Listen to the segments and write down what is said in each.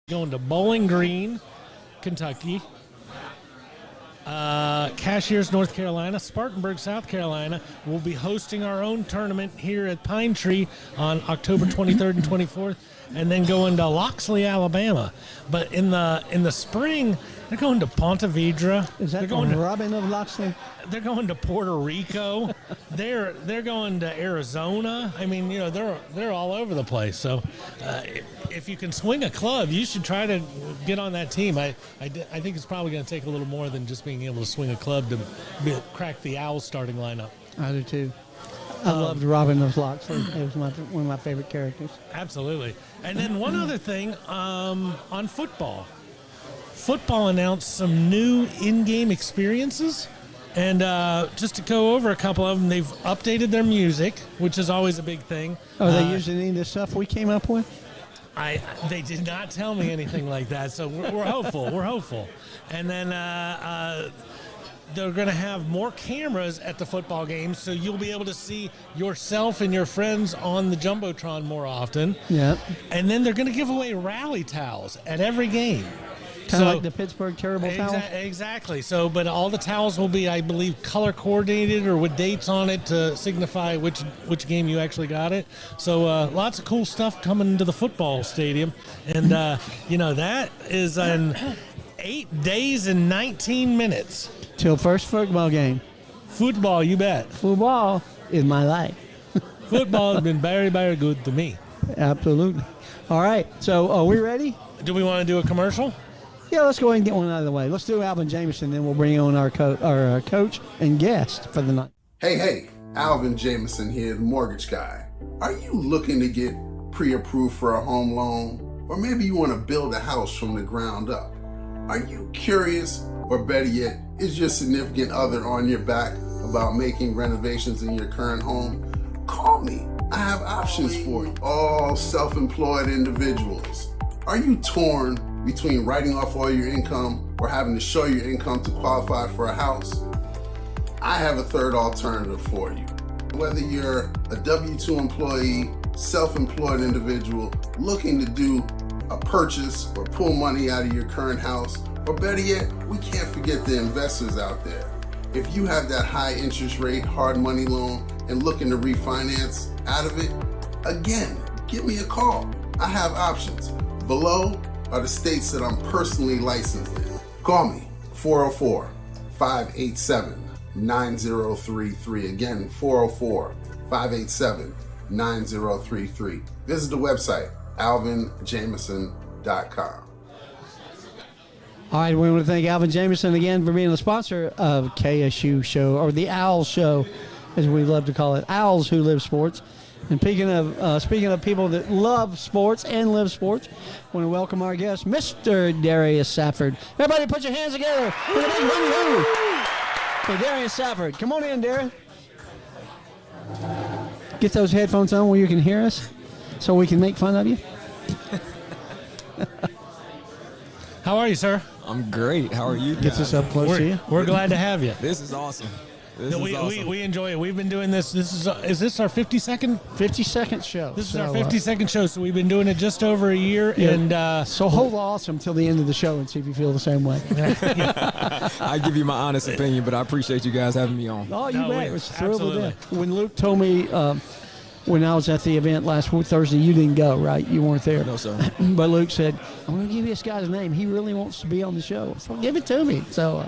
Going to Bowling Green, Kentucky, Cashiers, North Carolina, Spartanburg, South Carolina. We'll be hosting our own tournament here at Pine Tree on October 23rd and 24th, and then going to Loxley, Alabama. But in the spring, they're going to Ponte Vedra. Is that going to Robin of Loxley? They're going to Puerto Rico. they're going to Arizona. I mean, they're all over the place. So if you can swing a club, you should try to get on that team. I think it's probably going to take a little more than just being able to swing a club to crack the Owls starting lineup. I do too. I loved Robin of Loxley. It was one of my favorite characters. Absolutely. And then one other thing on football. Football announced some new in-game experiences. And just to go over a couple of them, they've updated their music, which is always a big thing. Are they using any of the stuff we came up with? They did not tell me anything like that, so we're hopeful. We're hopeful. And then they're going to have more cameras at the football games, so you'll be able to see yourself and your friends on the Jumbotron more often. Yeah. And then they're going to give away rally towels at every game. Kind of like the Pittsburgh Terrible Towels? Exactly. So, but all the towels will be, I believe, color coordinated or with dates on it to signify which game you actually got it. So lots of cool stuff coming to the football stadium. And, that is in 8 days and 19 minutes. Till first football game. Football, you bet. Football is my life. Football has been very, very good to me. Absolutely. All right. So are we ready? Do we want to do a commercial? Yeah, let's go ahead and get one out of the way. Let's do Alvin Jameson, then we'll bring on our coach and guest for the night. Hey, Alvin Jameson here, the mortgage guy. Are you looking to get pre-approved for a home loan? Or maybe you want to build a house from the ground up? Are you curious, or better yet, is your significant other on your back about making renovations in your current home? Call me. I have options for you. All self-employed individuals. Are you torn between writing off all your income or having to show your income to qualify for a house? I have a third alternative for you. Whether you're a W-2 employee, self-employed individual looking to do a purchase or pull money out of your current house, or better yet, we can't forget the investors out there. If you have that high interest rate, hard money loan and looking to refinance out of it, again, give me a call. I have options. Below are the states that I'm personally licensed in. Call me, 404-587-9033. Again, 404-587-9033. Visit the website, alvinjameson.com. All right, we want to thank Alvin Jameson again for being a sponsor of KSU Show, or the Owls Show, as we love to call it, Owls Who Live Sports. And speaking of people that love sports and live sports, I want to welcome our guest, Mr. Darius Safford. Everybody put your hands together for the big hoo-hoo for Darius Safford. Come on in, Darius. Get those headphones on where you can hear us so we can make fun of you. How are you, sir? I'm great. How are you guys? Gets us up close to you. We're glad to have you. This is awesome. We enjoy it. We've been doing this. Is this our 52nd? 52nd show. This is our 52nd show, so we've been doing it just over a year. Yeah. And so hold awesome till the end of the show and see if you feel the same way. I give you my honest opinion, but I appreciate you guys having me on. Oh, you bet. It was thrilled to absolutely. death. When Luke told me when I was at the event last Thursday, you didn't go, right? You weren't there. No, sir. But Luke said, I'm going to give you this guy's name. He really wants to be on the show. So give it to me. So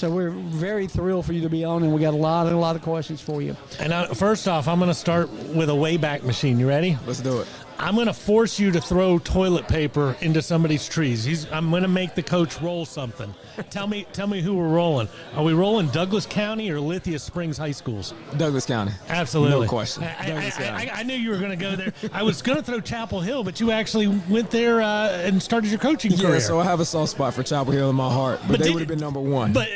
we're very thrilled for you to be on, and we got a lot of questions for you. And first off, I'm going to start with a Wayback Machine. You ready? Let's do it. I'm going to force you to throw toilet paper into somebody's trees. I'm going to make the coach roll something. Tell me who we're rolling. Are we rolling Douglas County or Lithia Springs High Schools? Douglas County. Absolutely. No question. I knew you were going to go there. I was going to throw Chapel Hill, but you actually went there and started your coaching career. Yeah, so I have a soft spot for Chapel Hill in my heart, but they would have been number one. But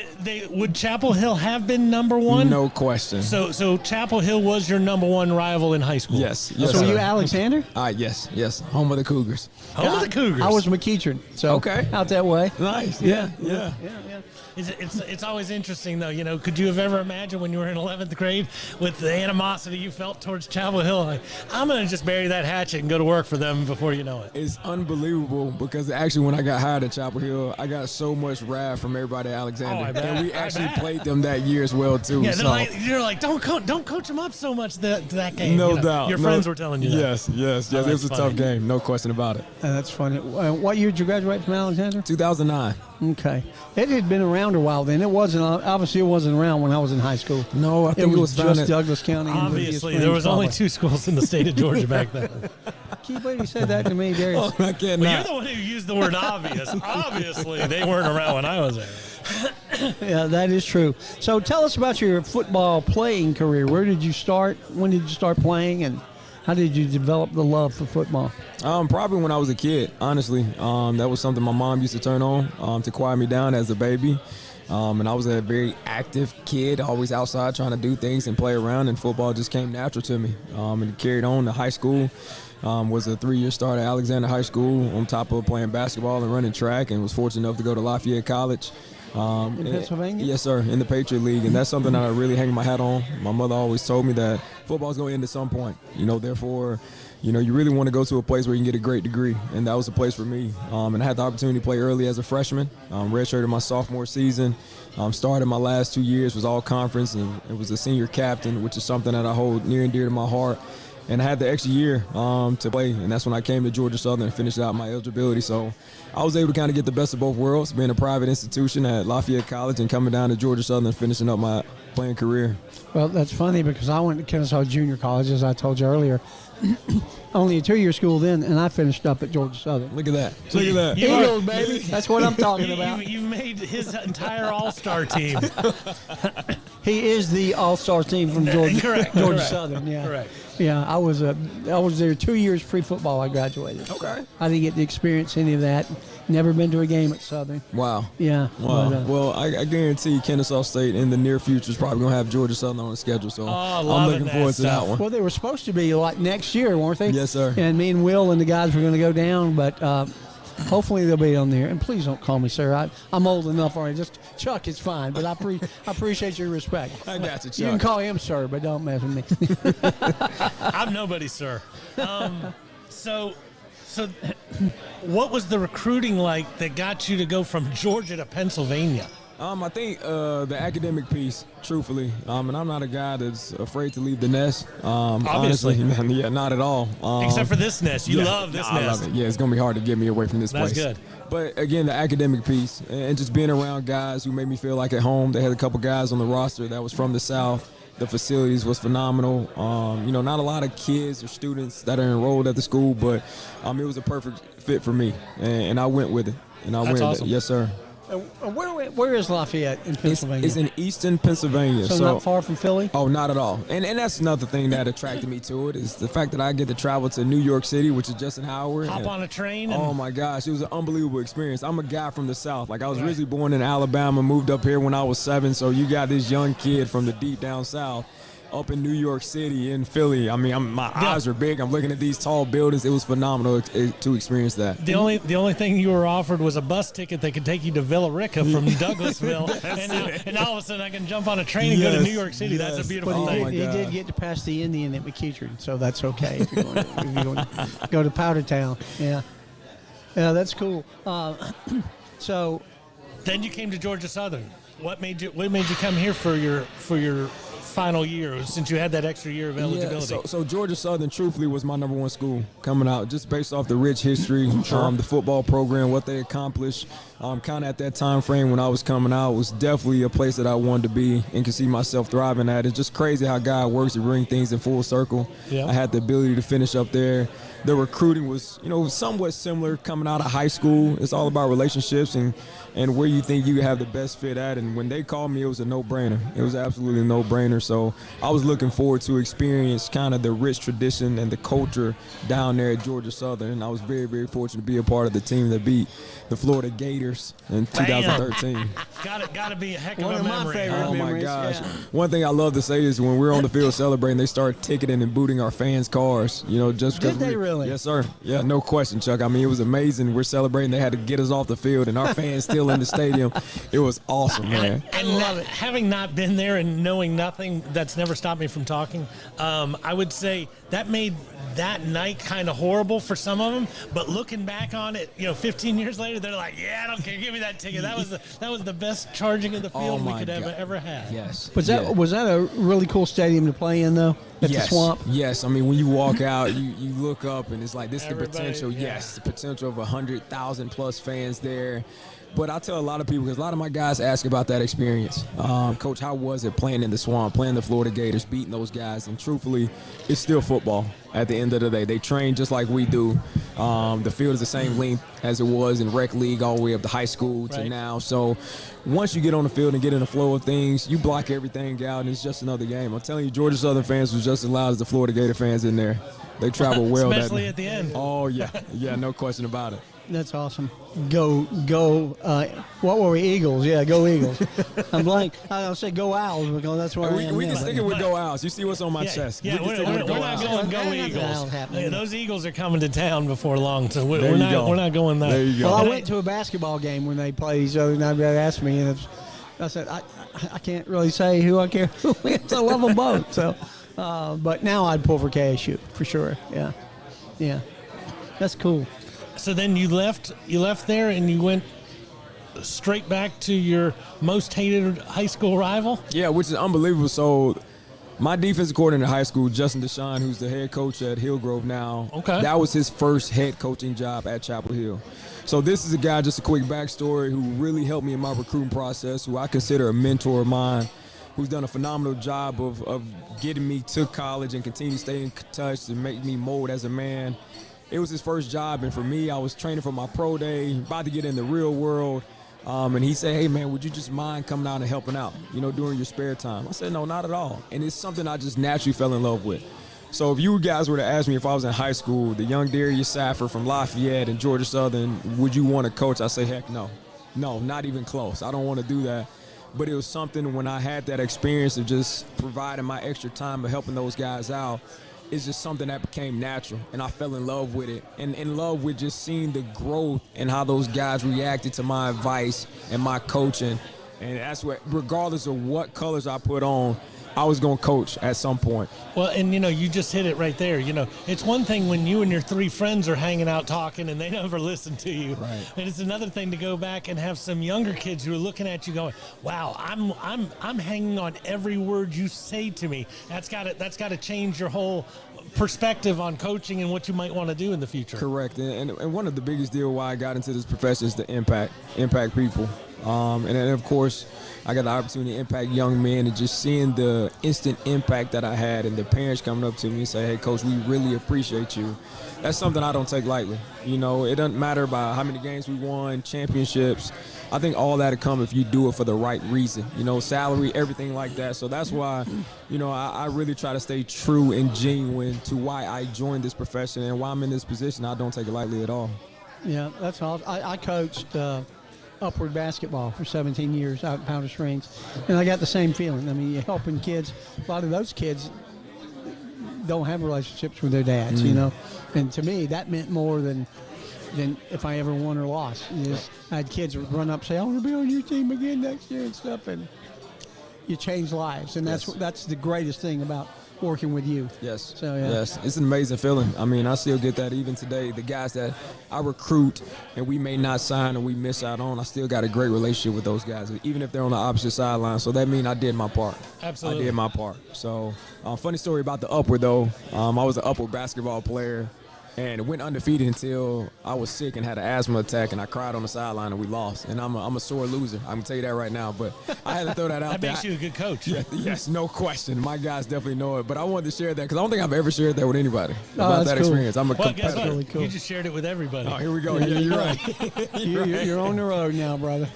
would Chapel Hill have been number one? No question. So Chapel Hill was your number one rival in high school? Yes. So sir. you Alexander? Yes. Home of the Cougars. Home of the Cougars. I was McEachern, so Okay. out that way. Nice. Yeah. It's always interesting, though. Could you have ever imagined when you were in 11th grade with the animosity you felt towards Chapel Hill? Like, I'm going to just bury that hatchet and go to work for them before you know it. It's unbelievable because actually when I got hired at Chapel Hill, I got so much wrath from everybody at Alexander. Oh, I bet. And we actually played them that year as well, too. Yeah, so. you're like, don't coach them up so much that game. No doubt. Your friends were telling you that. Yes. Oh, It was a that's tough funny. game. No question about it. That's funny. What year did you graduate from Alexander? 2009. Okay. It had been around a while then. It wasn't around when I was in high school. No, I think it was just founded. Douglas County. and Virginia Obviously, Springs, there was only probably. 2 schools in the state of Georgia back then. I can't believe you said that to me, Darius. Oh, I can't Well, not. you're the one who used the word obvious. Obviously, they weren't around when I was there. Yeah, that is true. So tell us about your football playing career. Where did you start? When did you start playing? And how did you develop the love for football? Probably when I was a kid, honestly. That was something my mom used to turn on to quiet me down as a baby. And I was a very active kid, always outside trying to do things and play around, and football just came natural to me. And it carried on to high school. Was a 3-year start at Alexander High School on top of playing basketball and running track, and was fortunate enough to go to Lafayette College. In Pennsylvania? Yes, sir, in the Patriot League, and that's something that I really hang my hat on. My mother always told me that football's going to end at some point. Therefore, you really want to go to a place where you can get a great degree, and that was the place for me. And I had the opportunity to play early as a freshman, redshirted my sophomore season, started my last 2 years, was all conference, and it was a senior captain, which is something that I hold near and dear to my heart. And I had the extra year to play, and that's when I came to Georgia Southern and finished out my eligibility. So I was able to kind of get the best of both worlds, being a private institution at Lafayette College and coming down to Georgia Southern and finishing up my playing career. Well, that's funny because I went to Kennesaw Junior College, as I told you earlier. Only a 2-year school then, and I finished up at Georgia Southern. Look at that. Look at that. Eagles, baby. That's what I'm talking about. You've made his entire all-star team. He is the all-star team from Georgia, Correct, Georgia correct. Southern. Yeah, Correct. Yeah, I was there 2 years pre-football. I graduated. Okay. I didn't get to experience any of that. Never been to a game at Southern. Wow. Yeah. Wow. but, Well, I guarantee Kennesaw State in the near future is probably going to have Georgia Southern on the schedule, so I'm loving looking that forward to that stuff. one. well, they were supposed to be like next year, weren't they? Yes, sir. And me and Will and the guys were going to go down, but hopefully they'll be on there. And please don't call me sir. I'm old enough already. Just Chuck is fine, but I appreciate your respect. I got you, Chuck. You can call him sir, but don't mess with me. I'm nobody, sir. So, what was the recruiting like that got you to go from Georgia to Pennsylvania? I think the academic piece, truthfully, and I'm not a guy that's afraid to leave the nest. Obviously. Honestly, yeah, not at all. Except for this nest. You love this I nest. love it. Yeah, it's going to be hard to get me away from this That's place. good. But again, the academic piece and just being around guys who made me feel like at home. They had a couple guys on the roster that was from the South. The facilities was phenomenal. Not a lot of kids or students that are enrolled at the school, but it was a perfect fit for me, and I went with it. And I That's went. awesome. Yes, sir. Where is Lafayette in Pennsylvania? It's in Easton, Pennsylvania. so not far from Philly? Oh, not at all. And that's another thing that attracted me to it is the fact that I get to travel to New York City, which is just an hour. Hop and- on a train. And, Oh my gosh, it was an unbelievable experience. I'm a guy from the South. Like I was originally born in Alabama, moved up here when I was 7. So you got this young kid from the deep down South up in New York City, in Philly. I mean, my eyes are big. I'm looking at these tall buildings. It was phenomenal to experience that. The only thing you were offered was a bus ticket that could take you to Villa Rica from Douglasville, and now all of a sudden I can jump on a train and go to New York City. That's a Yes. beautiful But thing. he did get to pass the Indian at McEachern, so that's okay if you're going to go to Powdertown. Yeah, that's cool. So Then you came to Georgia Southern. What made you come here for your final year, since you had that extra year of eligibility? So Georgia Southern, truthfully, was my number one school coming out, just based off the rich history, the football program, what they accomplished. Kind of at that time frame when I was coming out, was definitely a place that I wanted to be and could see myself thriving at. It's just crazy how God works to bring things in full circle. Yeah. I had the ability to finish up there. The recruiting was, somewhat similar coming out of high school. It's all about relationships and where you think you have the best fit at. And when they called me, it was a no-brainer. It was absolutely a no-brainer. So I was looking forward to experience kind of the rich tradition and the culture down there at Georgia Southern. And I was very, very fortunate to be a part of the team that beat the Florida Gators in 2013. Got to be a heck of One a of my memory. favorite Oh, my memories, gosh. yeah. One thing I love to say is when we're on the field celebrating, they start ticketing and booting our fans' cars, just because. Did they really? Yes, sir. Yeah, no question, Chuck. I mean, it was amazing. We're celebrating. They had to get us off the field, and our fans still in the stadium. It was awesome, man. And having not been there and knowing nothing, that's never stopped me from talking. I would say that made that night kind of horrible for some of them. But looking back on it, 15 years later, they're like, "Yeah, I don't care. Give me that ticket." That was the best charging of the field we could ever have. Yes. Was that a really cool stadium to play in though? At the Swamp. Yes. I mean, when you walk out, you look up and it's like this is the Everybody, potential. yeah. Yes, the potential of 100,000 plus fans there. But I tell a lot of people, because a lot of my guys ask about that experience. Coach, how was it playing in the Swamp, playing the Florida Gators, beating those guys? And truthfully, it's still football at the end of the day. They train just like we do. The field is the same length as it was in rec league all the way up to high school to now. So once you get on the field and get in the flow of things, you block everything out, and it's just another game. I'm telling you, Georgia Southern fans was just as loud as the Florida Gator fans in there. They travel well. Especially at the end. Oh, yeah. Yeah, no question about it. That's awesome. Go. What were we? Eagles. Yeah, go Eagles. I'm blank. I'll say go Owls because that's where I am. We can now. stick it with go Owls. You see what's on my chest. Yeah, We can we're stick it with not going go Eagles. happening. Those Eagles are coming to town before long, so There you go. we're not going that. There you go. Well, I went to a basketball game when they played each other, and everybody asked me, and I said I can't really say who I care who wins. I love them both. So, but now I'd pull for KSU for sure. Yeah, that's cool. So then you left there and you went straight back to your most hated high school rival? Yeah, which is unbelievable. So my defensive coordinator in high school, Justin Deshawn, who's the head coach at Hillgrove now, that was his first head coaching job at Chapel Hill. So this is a guy, just a quick backstory, who really helped me in my recruiting process, who I consider a mentor of mine, who's done a phenomenal job of getting me to college and continue to stay in touch and make me mold as a man. It was his first job, and for me, I was training for my pro day, about to get in the real world, and he said, "Hey, man, would you just mind coming out and helping out, during your spare time?" I said, "No, not at all," and it's something I just naturally fell in love with. So if you guys were to ask me if I was in high school, the young Darius Safford from Lafayette and Georgia Southern, would you want to coach? I say, heck no. No, not even close. I don't want to do that. But it was something when I had that experience of just providing my extra time of helping those guys out, it's just something that became natural, and I fell in love with it, and in love with just seeing the growth and how those guys reacted to my advice and my coaching. And that's what, regardless of what colors I put on, I was going to coach at some point. Well, and you just hit it right there. It's one thing when you and your three friends are hanging out talking and they never listen to you. Right. And it's another thing to go back and have some younger kids who are looking at you going, "Wow, I'm hanging on every word you say to me." That's got to change your whole perspective on coaching and what you might want to do in the future. Correct. And one of the biggest deal why I got into this profession is the impact people. And then, of course, I got the opportunity to impact young men, and just seeing the instant impact that I had, and the parents coming up to me and say, "Hey, Coach, we really appreciate you." That's something I don't take lightly. It doesn't matter about how many games we won, championships. I think all that will come if you do it for the right reason. Salary, everything like that. So that's why, I really try to stay true and genuine to why I joined this profession and why I'm in this position. I don't take it lightly at all. Yeah, that's awesome. I coached upward basketball for 17 years out in Powder Springs, and I got the same feeling. I mean, you're helping kids. A lot of those kids don't have relationships with their dads, and to me that meant more than if I ever won or lost. I had kids would run up and say, "I want to be on your team again next year" and stuff, and you change lives, and that's the greatest thing about working with you. Yes. So, yeah. Yes. It's an amazing feeling. I mean, I still get that even today. The guys that I recruit and we may not sign or we miss out on, I still got a great relationship with those guys, even if they're on the opposite sideline. So that means I did my part. Absolutely. I did my part. So, funny story about the Upward, though. I was an Upward basketball player. And went undefeated until I was sick and had an asthma attack, and I cried on the sideline, and we lost. And I'm a sore loser. I'm going to tell you that right now. But I had to throw that out there. That makes you a good coach. Yes, no question. My guys definitely know it. But I wanted to share that because I don't think I've ever shared that with anybody about that experience. I'm a competitor. Guess what? Really cool. You just shared it with everybody. Oh, here we go. Yeah, you're right. You're on the road now, brother.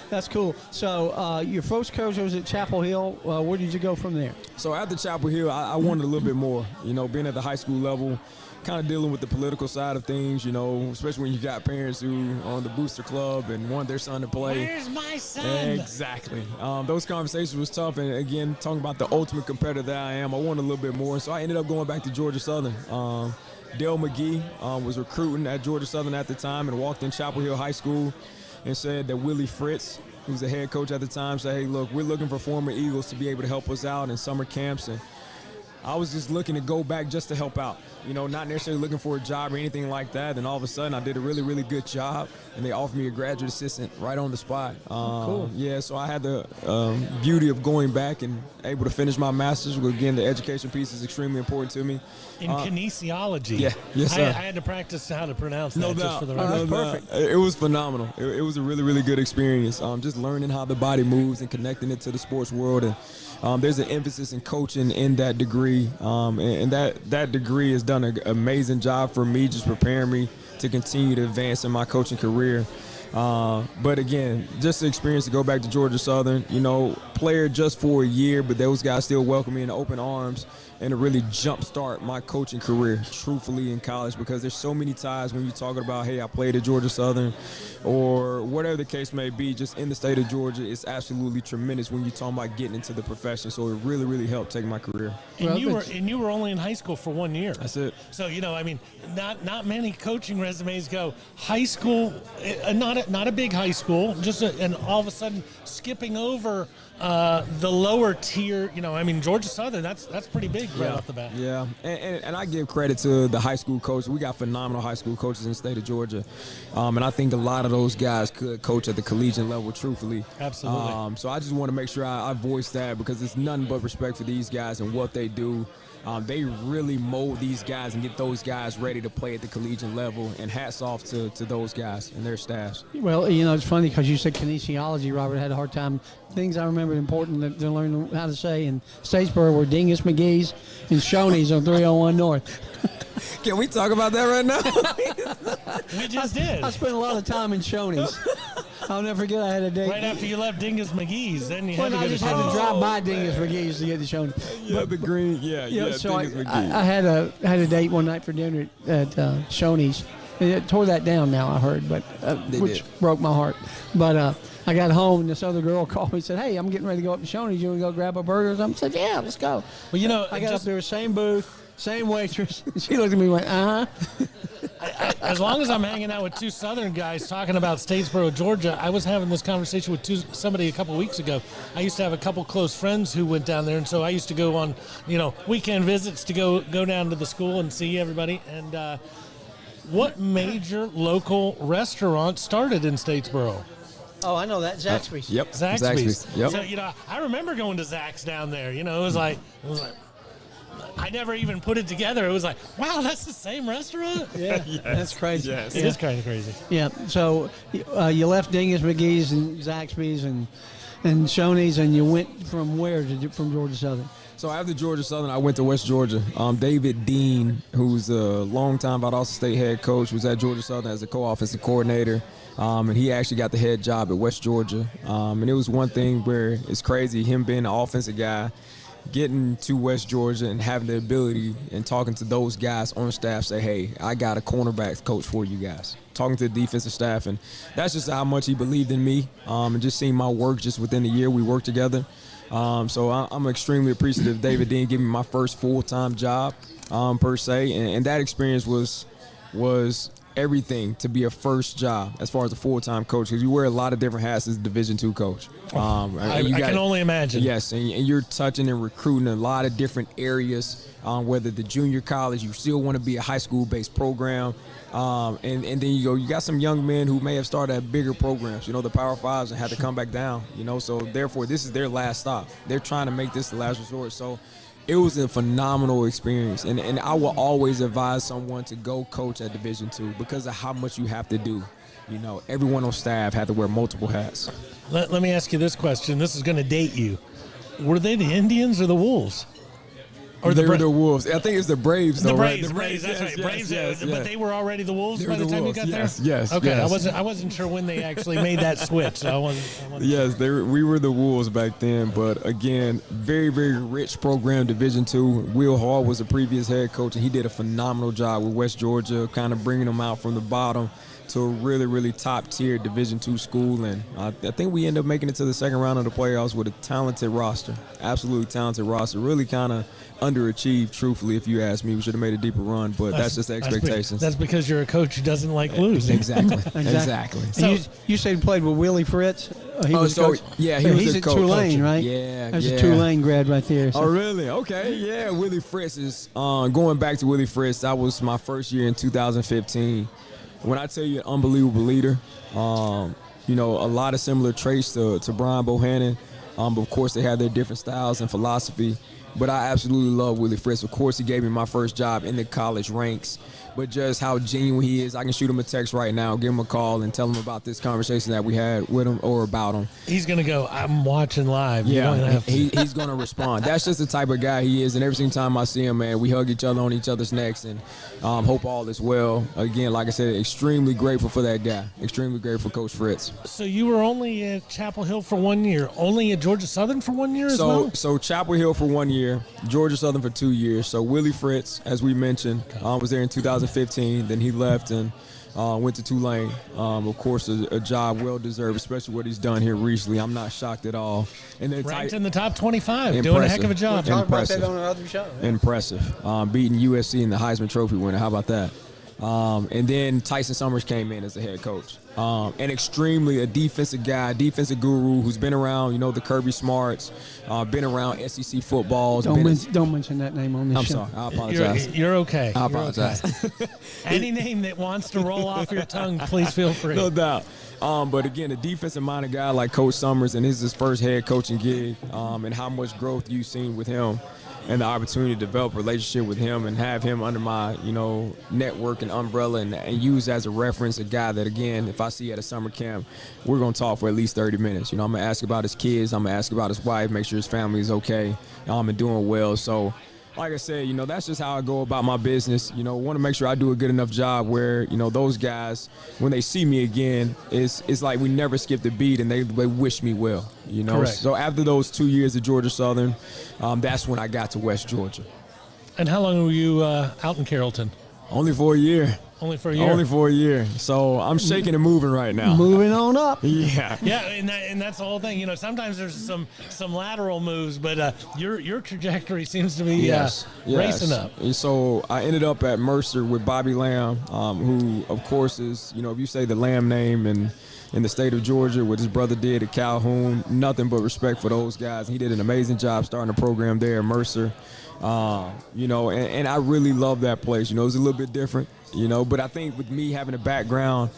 That's cool. So your first coach was at Chapel Hill. Where did you go from there? So after Chapel Hill, I wanted a little bit more. Being at the high school level, kind of dealing with the political side of things, especially when you got parents who are on the booster club and want their son to play. Where's my son? Exactly. Those conversations was tough. And again, talking about the ultimate competitor that I am, I wanted a little bit more. So I ended up going back to Georgia Southern. Dale McGee was recruiting at Georgia Southern at the time and walked in Chapel Hill High School and said that Willie Fritz, who was the head coach at the time, said, hey, look, we're looking for former Eagles to be able to help us out in summer camps. And I was just looking to go back just to help out, not necessarily looking for a job or anything like that. And all of a sudden I did a really, really good job, and they offered me a graduate assistant right on the spot. Cool. Yeah, so I had the beauty of going back and able to finish my master's. Again, the education piece is extremely important to me. In kinesiology. Yeah, yes, sir. I had to practice how to pronounce that No just doubt. for the That's record. perfect. It was phenomenal. It was a really, really good experience. Just learning how the body moves and connecting it to the sports world. And there's an emphasis in coaching in that degree. And that degree has done an amazing job for me, just preparing me to continue to advance in my coaching career. But again, just the experience to go back to Georgia Southern, player just for a year, but those guys still welcome me in open arms and to really jumpstart my coaching career, truthfully, in college, because there's so many times when you're talking about, hey, I played at Georgia Southern or whatever the case may be, just in the state of Georgia, it's absolutely tremendous when you're talking about getting into the profession. So it really, really helped take my career. And you were only in high school for 1 year. That's it. So not many coaching resumes go high school, not a big high school, and all of a sudden skipping over the lower tier. Georgia Southern, that's pretty big right off the bat. Yeah, and I give credit to the high school coach. We got phenomenal high school coaches in the state of Georgia, and I think a lot of those guys could coach at the collegiate level, truthfully. Absolutely. So I just want to make sure I voice that, because it's nothing but respect for these guys and what they do. They really mold these guys and get those guys ready to play at the collegiate level, and hats off to those guys and their staffs. Well, it's funny because you said kinesiology, Robert. I had a hard time. Things I remember important to learn how to say in Statesboro were Dingus McGee's and Shoney's on 301 North. Can we talk about that right now? We just did. I spent a lot of time in Shoney's. I'll never forget I had a date. Right after you left Dingus McGee's, then you had to I go to just had to Shoney's. drive by Dingus McGee's to get to Shoney's. Yeah, the green. Yeah. So Dingus McGee. I had a date one night for dinner at Shoney's. And it tore that down now, I heard, but which broke my heart. But I got home, and this other girl called me and said, hey, I'm getting ready to go up to Shoney's. You want to go grab a burger or something? I said, yeah, let's go. Well, I got up there, same booth, same waitress. She looked at me and went, as long as I'm hanging out with two Southern guys talking about Statesboro, Georgia, I was having this conversation with somebody a couple weeks ago. I used to have a couple close friends who went down there, and so I used to go on, weekend visits to go down to the school and see everybody. And what major local restaurant started in Statesboro? Oh, I know that. Zaxby's. Yep. Zaxby's. Yep. So, I remember going to Zach's down there. It was like I never even put it together. It was like, wow, that's the same restaurant? Yeah, Yes. that's crazy. Yes. It is kind of crazy. Yeah, so you left Dingus McGee's and Zaxby's and Shoney's, and you went from where from Georgia Southern? So after Georgia Southern, I went to West Georgia. David Dean, who's a longtime Valdosta State head coach, was at Georgia Southern as a co-offensive coordinator, and he actually got the head job at West Georgia. And it was one thing where it's crazy, him being an offensive guy, getting to West Georgia and having the ability and talking to those guys on staff, say, hey, I got a cornerback coach for you guys. Talking to the defensive staff, and that's just how much he believed in me, and just seeing my work just within the year we worked together. So I'm extremely appreciative of David Dean giving me my first full-time job, per se, and that experience was everything to be a first job as far as a full-time coach, because you wear a lot of different hats as a Division II coach. I can only imagine. Yes, and you're touching and recruiting a lot of different areas, whether the junior college, you still want to be a high school-based program, and then you got some young men who may have started at bigger programs, the Power Fives, and had to come back down, so therefore this is their last stop. They're trying to make this the last resort. So it was a phenomenal experience, and I will always advise someone to go coach at Division II because of how much you have to do. Everyone on staff had to wear multiple hats. Let me ask you this question. This is going to date you. Were they the Indians or the Wolves? Or they were the Wolves. I think it's the Braves, though, the right? Braves, that's right. Braves, yes. but they were already the Wolves They by were the the time Wolves. you got Yes, there? yes, Okay, yes. I wasn't sure when they actually made that switch. So I wasn't Yes, we were the Wolves back then. But, again, very, very rich program, Division II. Will Hall was the previous head coach, and he did a phenomenal job with West Georgia, kind of bringing them out from the bottom to a really, really top-tier Division II school. And I think we ended up making it to the second round of the playoffs with a talented roster, absolutely talented roster, really kind of underachieved, truthfully, if you ask me. We should have made a deeper run, but that's just the expectations. That's because you're a coach who doesn't like losing. Exactly. So, you said you played with Willie Fritz. He was so coach. yeah, he So was he's the at coach. Tulane, right? Yeah, That's yeah. a Tulane grad right there. So. Oh, really? Okay, yeah. Willie Fritz is going back to Willie Fritz. That was my first year in 2015. When I tell you, an unbelievable leader. A lot of similar traits to Brian Bohannon. But of course, they have their different styles and philosophy. But I absolutely love Willie Fritz. Of course, he gave me my first job in the college ranks. But just how genuine he is, I can shoot him a text right now, give him a call, and tell him about this conversation that we had with him or about him. He's going to go, I'm watching live. Yeah, he's going to respond. That's just the type of guy he is. And every single time I see him, man, we hug each other on each other's necks and hope all is well. Again, like I said, extremely grateful for that guy. Extremely grateful for Coach Fritz. So you were only at Chapel Hill for 1 year, only at Georgia Southern for 1 year as well? So Chapel Hill for 1 year, Georgia Southern for 2 years. So Willie Fritz, as we mentioned, was there in 2015. Then he left and went to Tulane. Of course, a job well-deserved, especially what he's done here recently. I'm not shocked at all. And then ranked in the top 25, doing a heck of a job. We'll talk about that on another show. Impressive. Beating USC in the Heisman Trophy winner. How about that? And then Tyson Summers came in as the head coach. And extremely a defensive guy, defensive guru who's been around, the Kirby Smarts, been around SEC footballs. Don't mention that name on this show. I'm sorry. I apologize. You're okay. I apologize. Okay. Any name that wants to roll off your tongue, please feel free. No doubt. But again, a defensive-minded guy like Coach Summers, and this is his first head coaching gig, and how much growth you've seen with him. And the opportunity to develop a relationship with him and have him under my, network and umbrella and use as a reference, a guy that, again, if I see at a summer camp, we're going to talk for at least 30 minutes. I'm going to ask about his kids. I'm going to ask about his wife, make sure his family is okay and doing well. So, like I said, that's just how I go about my business. Want to make sure I do a good enough job where, those guys, when they see me again, it's like we never skipped a beat and they wish me well, Correct. So after those 2 years at Georgia Southern, that's when I got to West Georgia. And how long were you out in Carrollton? Only for a year. Only for a year? Only for a year. So I'm shaking and moving right now. Moving on up. Yeah. Yeah, and that's the whole thing. Sometimes there's some lateral moves, but your trajectory seems to be racing up. So I ended up at Mercer with Bobby Lamb, who, of course, is, if you say the Lamb name in the state of Georgia, what his brother did at Calhoun, nothing but respect for those guys. He did an amazing job starting the program there at Mercer. And I really love that place. It was a little bit different, but I think with me having a background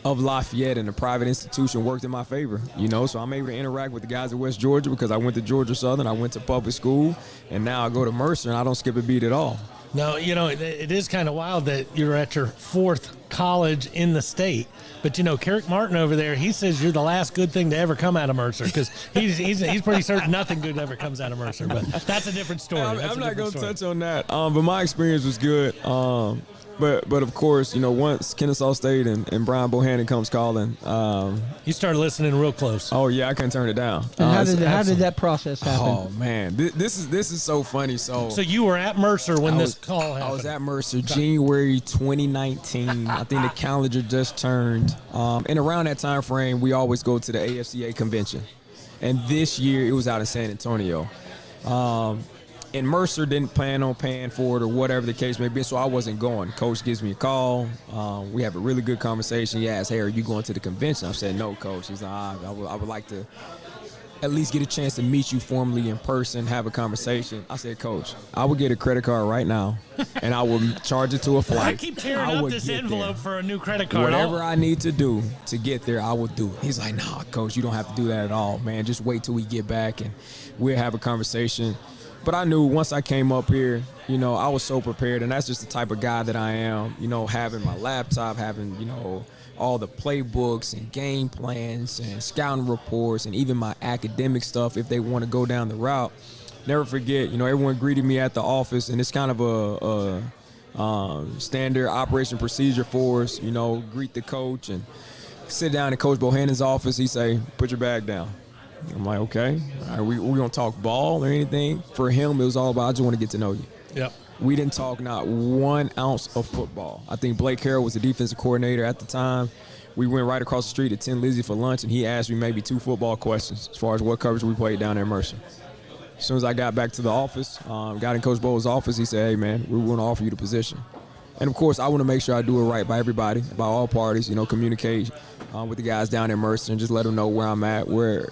of Lafayette and a private institution worked in my favor, so I'm able to interact with the guys at West Georgia because I went to Georgia Southern, I went to public school, and now I go to Mercer and I don't skip a beat at all. No, it is kind of wild that you're at your fourth college in the state. But, Carrick Martin over there, he says you're the last good thing to ever come out of Mercer because he's pretty certain nothing good ever comes out of Mercer. But that's a different story. I'm not going to touch on that. But my experience was good. But of course, once Kennesaw State and Brian Bohannon comes calling, you started listening real close. Oh yeah, I couldn't turn it down. And how did that process happen? Oh man, this is so funny. So you were at Mercer when this call happened. I was at Mercer January 2019. I think the calendar just turned. And around that time frame, we always go to the AFCA convention. And this year it was out in San Antonio. And Mercer didn't plan on paying for it or whatever the case may be, so I wasn't going. Coach gives me a call. We have a really good conversation. He asks, hey, are you going to the convention? I said, no, Coach. He's like, I would like to at least get a chance to meet you formally in person, have a conversation. I said, Coach, I will get a credit card right now, and I will charge it to a flight. I keep tearing up this envelope for a new credit card. Whatever I need to do to get there, I will do it. He's like, nah, Coach, you don't have to do that at all, man. Just wait till we get back, and we'll have a conversation. But I knew once I came up here, I was so prepared, and that's just the type of guy that I am, having my laptop, having, all the playbooks and game plans and scouting reports and even my academic stuff if they want to go down the route. never forget, everyone greeted me at the office, and it's kind of a standard operation procedure for us, greet the coach and sit down in Coach Bohannon's office. He say, put your bag down. I'm like, okay, are we going to talk ball or anything? For him, it was all about, I just want to get to know you. Yep. We didn't talk not 1 ounce of football. I think Blake Harrell was the defensive coordinator at the time. We went right across the street to Tin Lizzy for lunch, and he asked me maybe 2 football questions as far as what coverage we played down there in Mercer. As soon as I got back to the office, got in Coach Bowles' office, he said, hey, man, we want to offer you the position. And, of course, I want to make sure I do it right by everybody, by all parties, communicate with the guys down in Mercer and just let them know where I'm at, where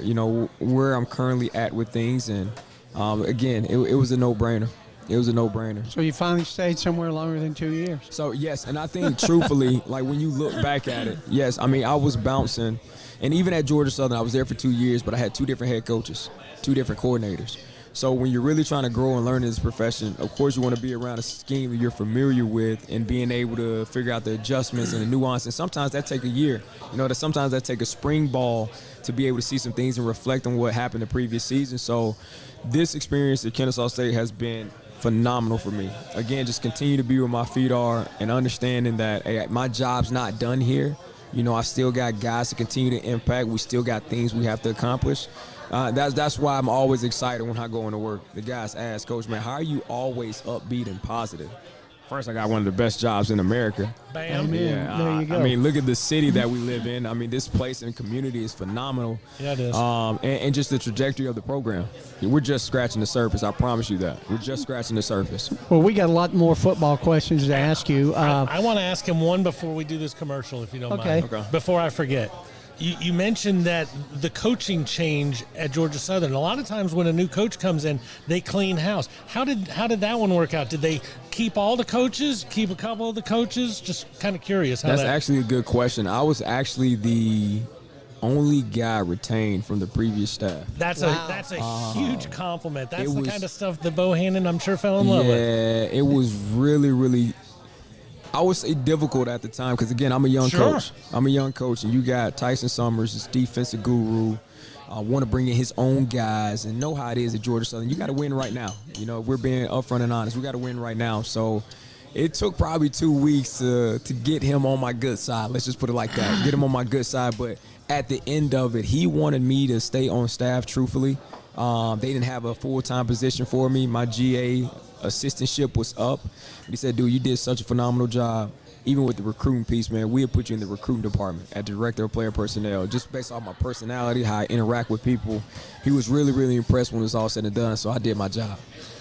I'm currently at with things. And, again, it was a no-brainer. It was a no-brainer. So you finally stayed somewhere longer than 2 years. So, yes, and I think truthfully, like when you look back at it, yes, I mean, I was bouncing. And even at Georgia Southern, I was there for 2 years, but I had 2 different head coaches, 2 different coordinators. So when you're really trying to grow and learn in this profession, of course you want to be around a scheme that you're familiar with and being able to figure out the adjustments and the nuance. And sometimes that take a year. Sometimes that take a spring ball to be able to see some things and reflect on what happened the previous season. So this experience at Kennesaw State has been phenomenal for me. Again, just continue to be where my feet are and understanding that, hey, my job's not done here. I still got guys to continue to impact. We still got things we have to accomplish. That's why I'm always excited when I go into work. The guys ask, Coach, man, how are you always upbeat and positive? First, I got one of the best jobs in America. Bam. Yeah, there you go. I mean, look at the city that we live in. I mean, this place and community is phenomenal. Yeah, it is. And just the trajectory of the program. We're just scratching the surface. I promise you that. We're just scratching the surface. Well, we got a lot more football questions to ask you. I want to ask him one before we do this commercial, if you don't Okay. mind. Okay. Before I forget. You mentioned that the coaching change at Georgia Southern. A lot of times when a new coach comes in, they clean house. How did that one work out? Did they keep all the coaches, keep a couple of the coaches? Just kind of curious. That's actually a good question. I was actually the only guy retained from the previous staff. That's a huge compliment. That's the was- kind of stuff that Bohannon, I'm sure, fell in love with. Yeah, it was really, really, I would say difficult at the time because, again, I'm a young Sure. coach. I'm a young coach, and you got Tyson Summers, this defensive guru, want to bring in his own guys and know how it is at Georgia Southern. You got to win right now. If we're being upfront and honest. We got to win right now. So it took probably 2 weeks to get him on my good side. Let's just put it like that. Get him on my good side. But at the end of it, he wanted me to stay on staff, truthfully. They didn't have a full-time position for me. My GA assistantship was up. He said, dude, you did such a phenomenal job. Even with the recruiting piece, man, we'll put you in the recruiting department at Director of Player Personnel, just based off my personality, how I interact with people. He was really, really impressed when it was all said and done, so I did my job.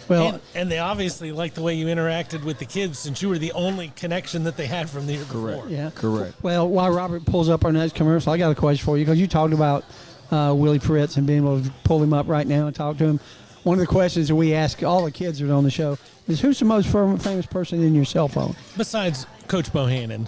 Well, And they obviously liked the way you interacted with the kids since you were the only connection that they had from the year before. yeah. Correct. Well, while Robert pulls up our next commercial, I got a question for you because you talked about Willie Fritz and being able to pull him up right now and talk to him. One of the questions that we ask all the kids that are on the show is, who's the most famous person in your cell phone? Besides Coach Bohannon.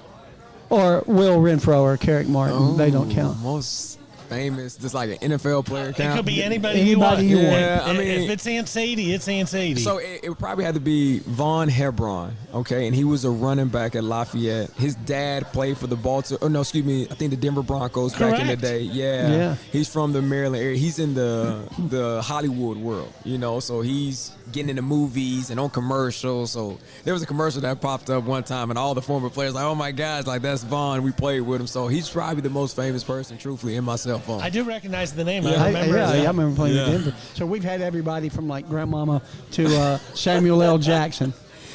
Or Will Renfro or Carrick Martin. They don't count. Most famous, just like an NFL player count. It could be anybody Anybody you want. you want. Yeah, I mean, if it's Aunt Sadie, it's Aunt Sadie. So it would probably have to be Von Hebron, okay? And he was a running back at Lafayette. His dad played for the I think the Denver Broncos back in the Correct. day. Yeah. Yeah. He's from the Maryland area. He's in the Hollywood world, so he's getting into movies and on commercials. So there was a commercial that popped up one time, and all the former players like, oh my gosh, like that's Von. We played with him. So he's probably the most famous person, truthfully, in my cell phone. I do recognize the name. Yeah, I remember. I it. remember playing Yeah. in Denver. So we've had everybody from like Grandmama to Samuel L. Jackson.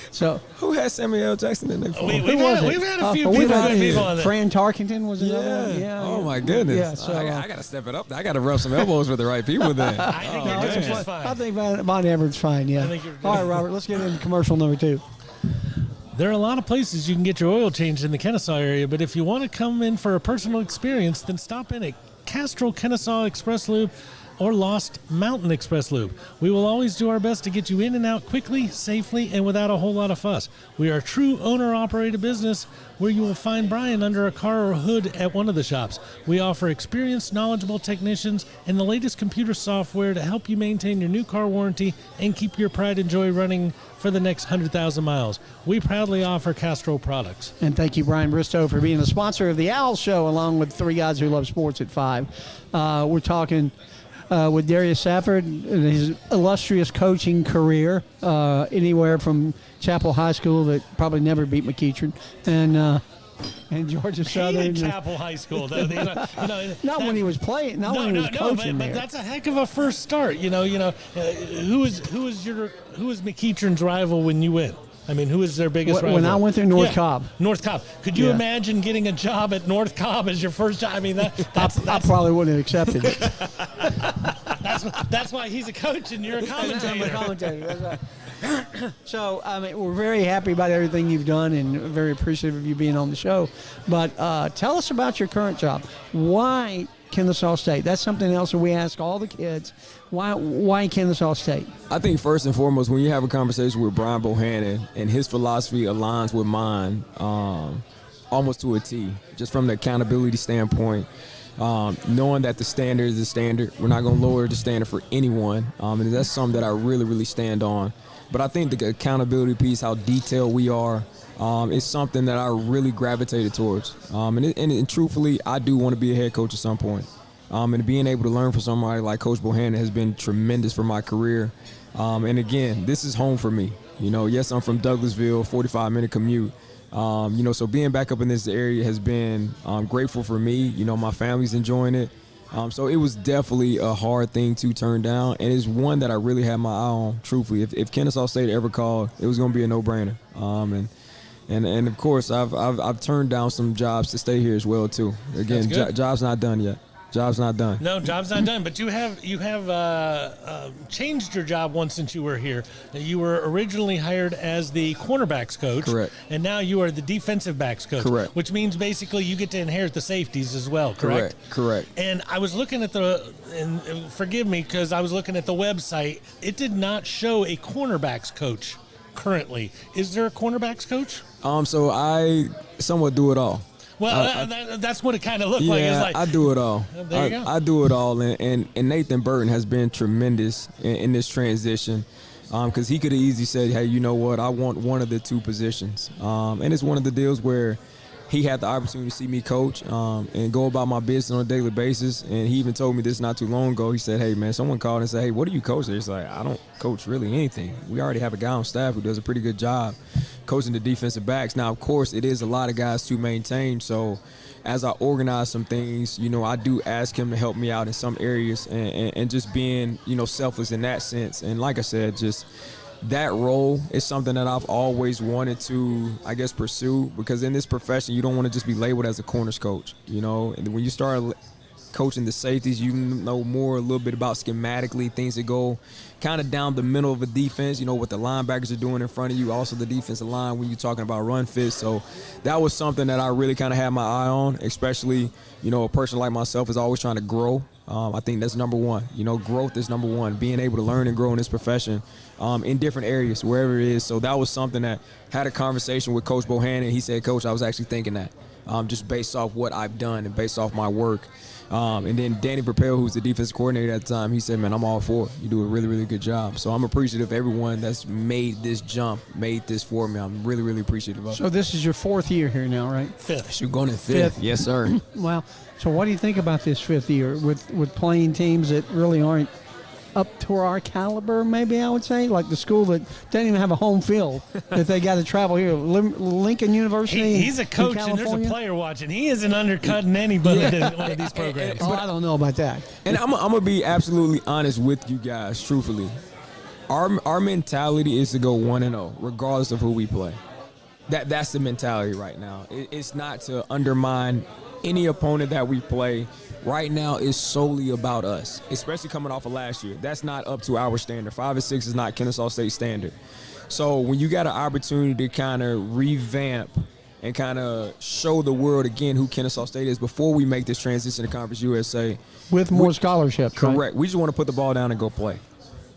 So Who has Samuel L. Jackson in their phone? We've had a few we've people had on that. Fran Tarkenton was another one. Yeah. Oh my goodness. Yeah. So I got to step it up. I got to rub some elbows with the right people then. I think you're doing just fine. I think Von Everett's fine. Yeah. I think you're good. All right, Robert. Let's get into commercial number 2. There are a lot of places you can get your oil changed in the Kennesaw area, but if you want to come in for a personal experience, then stop in at Castrol Kennesaw Express Loop or Lost Mountain Express Loop. We will always do our best to get you in and out quickly, safely, and without a whole lot of fuss. We are a true owner-operated business where you will find Brian under a car or hood at one of the shops. We offer experienced, knowledgeable technicians and the latest computer software to help you maintain your new car warranty and keep your pride and joy running for the next 100,000 miles. We proudly offer Castrol products. And thank you, Brian Bristow, for being a sponsor of the Owls Show, along with Three Guys Who Love Sports at 5. We're talking with Darius Safford and his illustrious coaching career, anywhere from Chapel High School that probably never beat McEachern, and Georgia Southern. Hated Chapel High School, though. Not when he was playing, not when he was coaching but there. that's a heck of a first start. Who was McEachern's rival when you went? I mean, who was their biggest rival? When I went through North Cobb. North Cobb. Could you imagine getting a job at North Cobb as your first job? I mean, I probably wouldn't have accepted it. that's why he's a coach and you're a commentator. That's right. So, I mean, we're very happy about everything you've done and very appreciative of you being on the show. But tell us about your current job. Why Kennesaw State? That's something else that we ask all the kids. Why Kennesaw State? I think first and foremost, when you have a conversation with Brian Bohannon and his philosophy aligns with mine almost to a T, just from the accountability standpoint, knowing that the standard is the standard. We're not going to lower the standard for anyone, and that's something that I really, really stand on. But I think the accountability piece, how detailed we are, is something that I really gravitated towards. And truthfully, I do want to be a head coach at some point. And being able to learn from somebody like Coach Bohannon has been tremendous for my career. And again, this is home for me. Yes, I'm from Douglasville, 45-minute commute. So being back up in this area has been grateful for me. My family's enjoying it. So it was definitely a hard thing to turn down, and it's one that I really had my eye on, truthfully. If Kennesaw State ever called, it was going to be a no-brainer. And of course, I've turned down some jobs to stay here as well, too. Again, job's not done yet. Job's not done. No, job's not done. But you have changed your job once since you were here. You were originally hired as the cornerbacks coach. Forrect. And now you are the defensive backs coach. Correct. Which means basically you get to inherit the safeties as well, correct? Correct. And I was looking at and forgive me because I was looking at the website. It did not show a cornerbacks coach currently. Is there a cornerbacks coach? So I somewhat do it all. Well, that's what it kind of looked like. Yeah, It's like, I do it all. There you go. I do it all, and Nathan Burton has been tremendous in this transition, because he could have easily said, hey, you know what, I want one of the two positions. And it's one of the deals where he had the opportunity to see me coach and go about my business on a daily basis. And he even told me this not too long ago. He said, hey, man, someone called and said, hey, what do you coach? He's like, I don't coach really anything. We already have a guy on staff who does a pretty good job coaching the defensive backs. Now, of course, it is a lot of guys to maintain. So as I organize some things, I do ask him to help me out in some areas and just being, selfless in that sense. And like I said, just that role is something that I've always wanted to, I guess, pursue, because in this profession, you don't want to just be labeled as a corners coach, and when you start coaching the safeties, you know more a little bit about schematically things that go kind of down the middle of a defense, what the linebackers are doing in front of you, also the defensive line when you're talking about run fits. So that was something that I really kind of had my eye on, especially, a person like myself is always trying to grow. I think that's number one. Growth is number one, being able to learn and grow in this profession in different areas, wherever it is. So that was something that had a conversation with Coach Bohannon. He said, Coach, I was actually thinking that just based off what I've done and based off my work. And then Danny Propel, who's the defensive coordinator at the time, he said, man, I'm all for it. You do a really, really good job. So I'm appreciative of everyone that's made this jump, made this for me. I'm really, really appreciative of it. So this is your fourth year here now, right? Fifth. You're going in fifth. Yes, sir. Well, so what do you think about this fifth year with playing teams that really aren't up to our caliber, maybe I would say, like the school that doesn't even have a home field that they got to travel here, Lincoln University. He's a coach and there's a player watching. He isn't undercutting anybody in one of these programs. But I don't know about that. And I'm going to be absolutely honest with you guys, truthfully. Our mentality is to go 1-0, regardless of who we play. That's the mentality right now. It's not to undermine any opponent that we play. Right now is solely about us, especially coming off of last year. That's not up to our standard. 5-6 is not Kennesaw State standard. So when you got an opportunity to kind of revamp and kind of show the world again who Kennesaw State is before we make this transition to Conference USA. With more scholarships, correct. Right? We just want to put the ball down and go play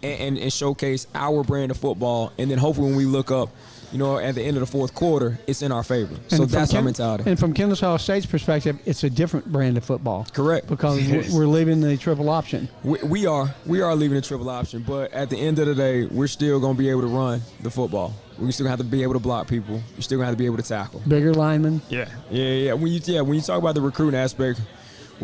and showcase our brand of football. And then hopefully when we look up, at the end of the fourth quarter, it's in our favor. So that's our mentality. And from Kennesaw State's perspective, it's a different brand of football. Correct. Because we're leaving the triple option. We are leaving the triple option. But at the end of the day, we're still going to be able to run the football. We're still going to have to be able to block people. You're still going to have to be able to tackle. Bigger linemen. Yeah. When you talk about the recruiting aspect,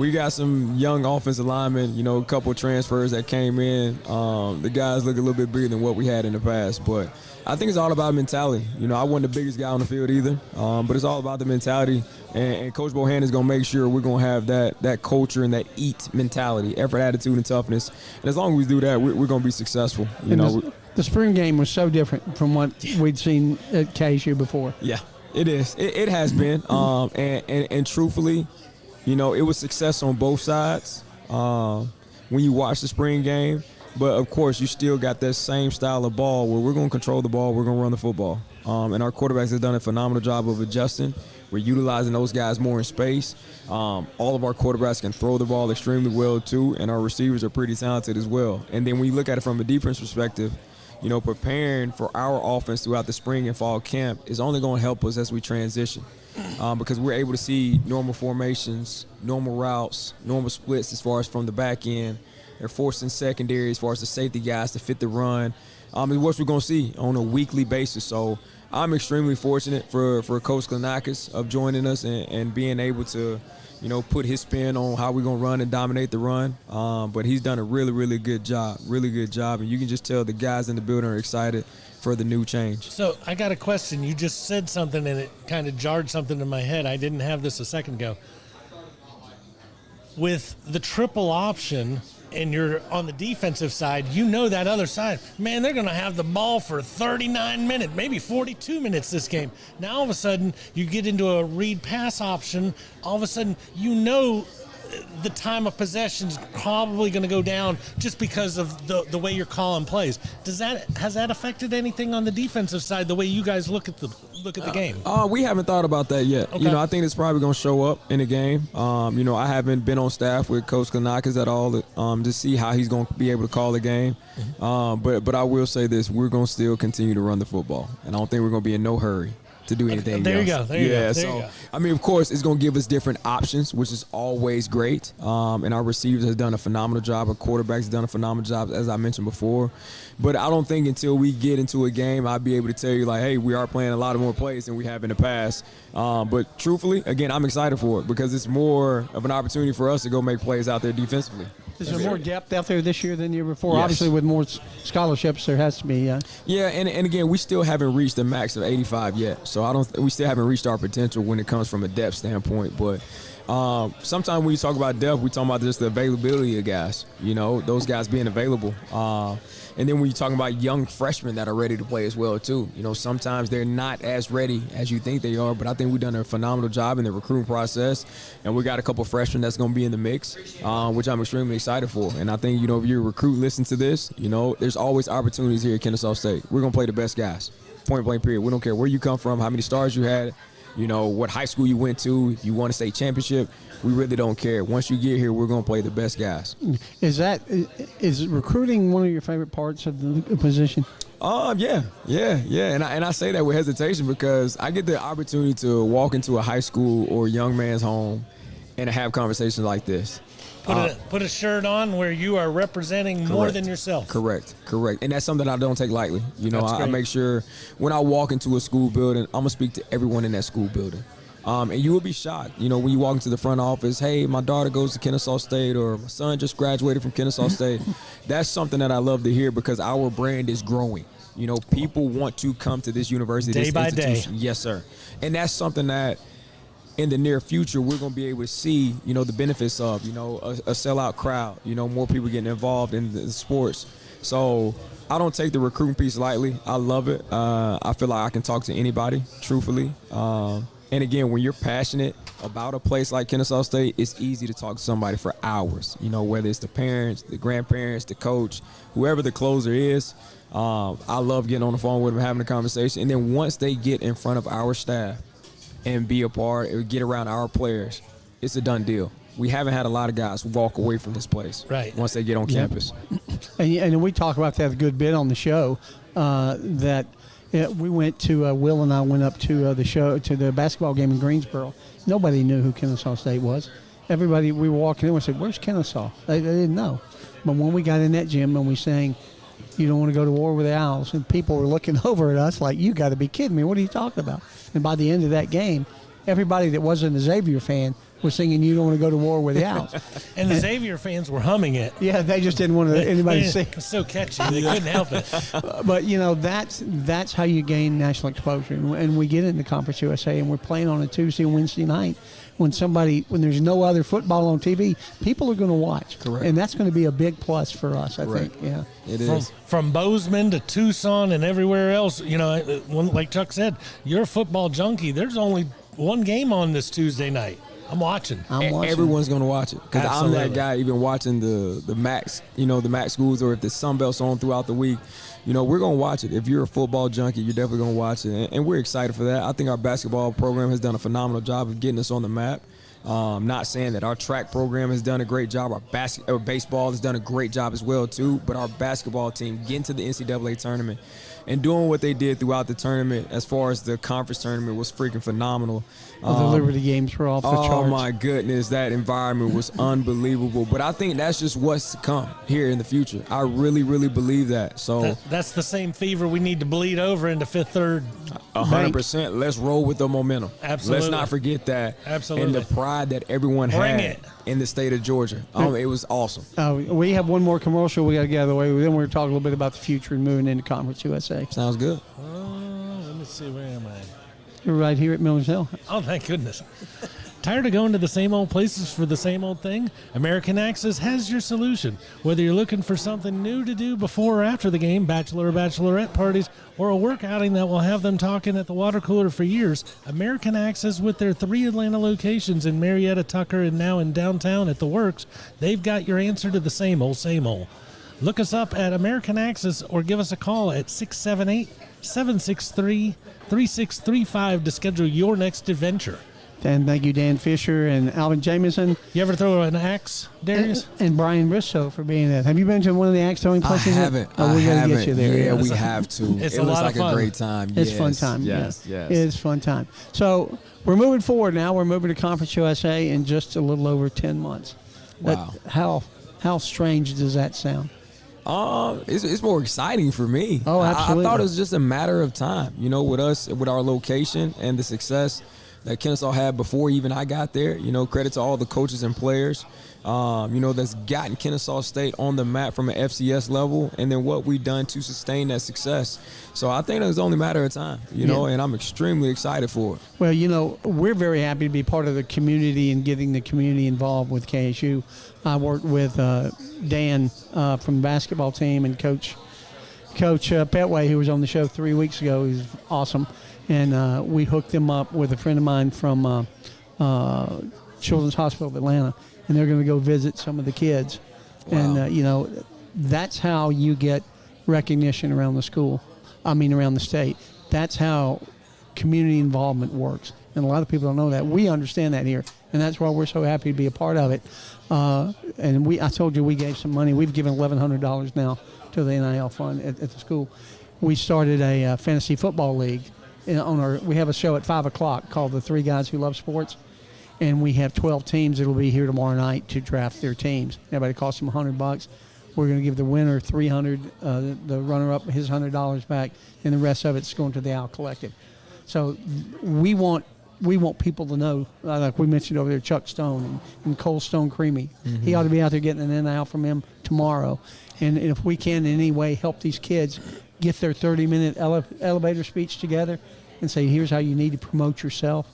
we got some young offensive linemen, you know, a couple transfers that came in. The guys look a little bit bigger than what we had in the past, but I think it's all about mentality. You know, I wasn't the biggest guy on the field either, but it's all about the mentality. And Coach Bohannon is going to make sure we're going to have that culture and that eat mentality, effort, attitude, and toughness. And as long as we do that, we're going to be successful. You know, the spring game was so different from what we'd seen at KSU before. Yeah, it is. It has been. And truthfully, you know, it was success on both sides when you watch the spring game. But, of course, you still got that same style of ball where we're going to control the ball, we're going to run the football. And our quarterbacks have done a phenomenal job of adjusting. We're utilizing those guys more in space. All of our quarterbacks can throw the ball extremely well, too, and our receivers are pretty talented as well. And then when you look at it from a defense perspective, you know, preparing for our offense throughout the spring and fall camp is only going to help us as we transition because we're able to see normal formations, normal routes, normal splits as far as from the back end. They're forcing secondary as far as the safety guys to fit the run. Is what we're going to see on a weekly basis. So I'm extremely fortunate for Coach Klanakis of joining us and being able to, you know, put his spin on how we're going to run and dominate the run. But he's done a really, really good job, And you can just tell the guys in the building are excited for the new change. So I got a question. You just said something and it kind of jarred something in my head. I didn't have this a second ago. With the triple option and you're on the defensive side, you know that other side, man, they're going to have the ball for 39 minutes, maybe 42 minutes this game. Now all of a sudden you get into a read pass option. All of a sudden you know the time of possession is probably going to go down just because of the way you're calling plays. Has that affected anything on the defensive side, the way you guys look at the game? We haven't thought about that yet. Okay. You know, I think it's probably going to show up in the game. You know, I haven't been on staff with Coach Klanakis at all to see how he's going to be able to call the game. But I will say this: we're going to still continue to run the football, and I don't think we're going to be in no hurry to do anything there else. You go. There you go. There you go. I mean, of course, it's going to give us different options, which is always great. And our receivers have done a phenomenal job. Our quarterbacks have done a phenomenal job, as I mentioned before. But I don't think until we get into a game, I'll be able to tell you, like, hey, we are playing a lot of more plays than we have in the past. But truthfully, again, I'm excited for it because it's more of an opportunity for us to go make plays out there defensively. Is there more depth out there this year than the year before? Yes. Obviously, with more scholarships, there has to be. Yeah, and again, we still haven't reached the max of 85 yet. So we still haven't reached our potential when it comes from a depth standpoint. But sometimes when you talk about depth, we talk about just the availability of guys. You know, those guys being available. And then when you're talking about young freshmen that are ready to play as well, too. You know, sometimes they're not as ready as you think they are, but I think we've done a phenomenal job in the recruiting process. And we got a couple freshmen that's going to be in the mix, which I'm extremely excited for. And I think, you know, if you're a recruit, listen to this, you know, there's always opportunities here at Kennesaw State. We're going to play the best guys, point blank period. We don't care where you come from, how many stars you had, you know, what high school you went to, you won a state championship. We really don't care. Once you get here, we're going to play the best guys. Is recruiting one of your favorite parts of the position? Yeah. And I say that with hesitation because I get the opportunity to walk into a high school or young man's home and have conversations like this. Put a shirt on where you are representing more than yourself. Correct. And that's something I don't take lightly. You know, I make sure when I walk into a school building, I'm going to speak to everyone in that school building. And you will be shocked, you know, when you walk into the front office, hey, my daughter goes to Kennesaw State or my son just graduated from Kennesaw State. That's something that I love to hear because our brand is growing. You know, people want to come to this university, day this by institution. Day. Yes, sir. And that's something that in the near future we're going to be able to see, you know, the benefits of, you know, a sellout crowd, you know, more people getting involved in the sports. So I don't take the recruiting piece lightly. I love it. I feel like I can talk to anybody, truthfully. And again, when you're passionate about a place like Kennesaw State, it's easy to talk to somebody for hours. You know, whether it's the parents, the grandparents, the coach, whoever the closer is. I love getting on the phone with them, having a conversation. And then once they get in front of our staff and be a part or get around our players, it's a done deal. We haven't had a lot of guys walk away from this place once they get on campus. And we talk about that a good bit on the show, that we went to, Will and I went up to the basketball game in Greensboro. Nobody knew who Kennesaw State was. Everybody, we were walking in and said, where's Kennesaw? They didn't know. But when we got in that gym and we sang, you don't want to go to war with the Owls, and people were looking over at us like, you got to be kidding me. What are you talking about? And by the end of that game, everybody that wasn't a Xavier fan was singing "You Don't Want to Go to War with the Owls." And the Xavier fans were humming it. Yeah, they just didn't want anybody to sing. It was so catchy, they couldn't help it. But that's how you gain national exposure, and we get into Conference USA, and we're playing on a Tuesday and Wednesday night. When there's no other football on TV, people are going to watch. Correct. And that's going to be a big plus for us, I think. Yeah. It is. From Bozeman to Tucson and everywhere else, like Chuck said, you're a football junkie. There's only one game on this Tuesday night. I'm watching. Everyone's going to watch it because I'm that guy even watching the MAC, the MAC schools, or if the Sun Belt's on throughout the week. We're going to watch it. If you're a football junkie, you're definitely going to watch it. And we're excited for that. I think our basketball program has done a phenomenal job of getting us on the map. Not saying that our track program has done a great job. Our baseball has done a great job as well, too. But our basketball team getting to the NCAA tournament and doing what they did throughout the tournament as far as the conference tournament was freaking phenomenal. The Liberty games were off the charts. Oh, my goodness. That environment was unbelievable. But I think that's just what's to come here in the future. I really, really believe that. So that's the same fever we need to bleed over into Fifth Third. 100%. Let's roll with the momentum. Absolutely. Let's not forget that. Absolutely. And the pride that everyone had in the state of Georgia. It was awesome. We have one more commercial we got to get out of the way. Then we're talking a little bit about the future and moving into Conference USA. Sounds good. Let me see. Where am I? You're right here at Miller's Hill. Oh, thank goodness. Tired of going to the same old places for the same old thing? American Access has your solution. Whether you're looking for something new to do before or after the game, bachelor or bachelorette parties, or a work outing that will have them talking at the water cooler for years, American Access, with their 3 Atlanta locations in Marietta, Tucker, and now in downtown at the Works, they've got your answer to the same old, same old. Look us up at American Access or give us a call at 678-763-3635 to schedule your next adventure. And thank you, Dan Fisher and Alvin Jamison. You ever throw an axe, Darius? And Brian Bristow for being there. Have you been to one of the axe throwing places? I haven't. We got to get you there. Yeah, we have to. It's it a looks lot like of fun. A great time. It's fun time. Yes. It is fun time. So we're moving forward now. We're moving to Conference USA in just a little over 10 months. Wow. How strange does that sound? It's more exciting for me. Oh, absolutely. I thought it was just a matter of time, with us, with our location and the success that Kennesaw had before even I got there. Credit to all the coaches and players, that's gotten Kennesaw State on the map from an FCS level, and then what we've done to sustain that success. So I think it was only a matter of time, and I'm extremely excited for it. Well, we're very happy to be part of the community and getting the community involved with KSU. I worked with Dan from the basketball team and Coach Petway, who was on the show 3 weeks ago. He's awesome. And we hooked them up with a friend of mine from Children's Hospital of Atlanta, and they're going to go visit some of the kids. Wow. And, that's how you get recognition around the around the state. That's how community involvement works. And a lot of people don't know that. We understand that here, and that's why we're so happy to be a part of it. I told you we gave some money. We've given $1,100 now to the NIL fund at the school. We started a fantasy football league. We have a show at 5 o'clock called The 3 Guys Who Love Sports, and we have 12 teams that will be here tomorrow night to draft their teams. Everybody costs them $100. We're going to give the winner $300, the runner-up his $100 back, and the rest of it's going to the Owl Collective. So we want people to know, like we mentioned over there, Chuck Stone and Cole Stone Creamy. Mm-hmm. He ought to be out there getting an NIL from him tomorrow. And if we can in any way help these kids get their 30-minute elevator speech together and say, here's how you need to promote yourself,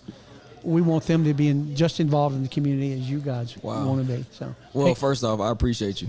we want them to be just involved in the community as you guys want to be. So, well, first off, I appreciate you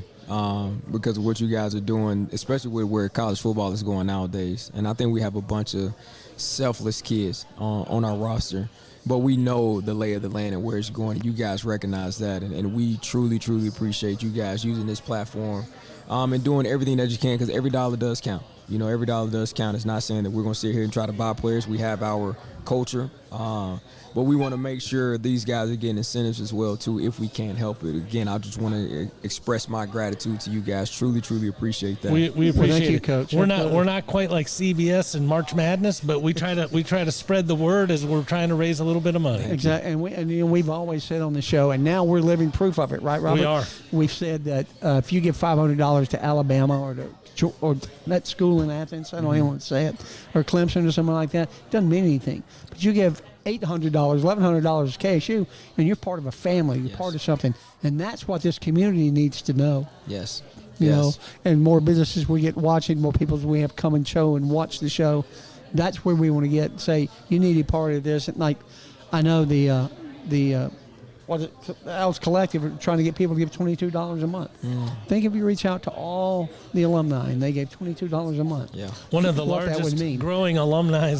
because of what you guys are doing, especially with where college football is going nowadays. And I think we have a bunch of selfless kids on our roster, but we know the lay of the land and where it's going. You guys recognize that, and we truly, truly appreciate you guys using this platform and doing everything that you can, because every dollar does count. Every dollar does count. It's not saying that we're going to sit here and try to buy players. We have our culture, but we want to make sure these guys are getting incentives as well, too, if we can help it. Again, I just want to express my gratitude to you guys. Truly, truly appreciate that. We appreciate thank you, it, Coach. We're not quite like CBS and March Madness, but we try to spread the word as we're trying to raise a little bit of money. Exactly, and we've always said on the show, and now we're living proof of it, right, Robert? We are. We've said that if you give $500 to Alabama or that school in Athens, I don't even want to say it, or Clemson or something like that, it doesn't mean anything. but you give $800, $1,100 to KSU, and you're part of a family. You're part of something, and that's what this community needs to know. Yes. You know, and more businesses we get watching, more people we have come and show and watch the show. That's where we want to get. Say you need a part of this. And like, I know the Owls Collective are trying to get people to give $22 a month. Think if you reach out to all the alumni and they gave $22 a month. Yeah. One of the What that would largest mean. growing alumni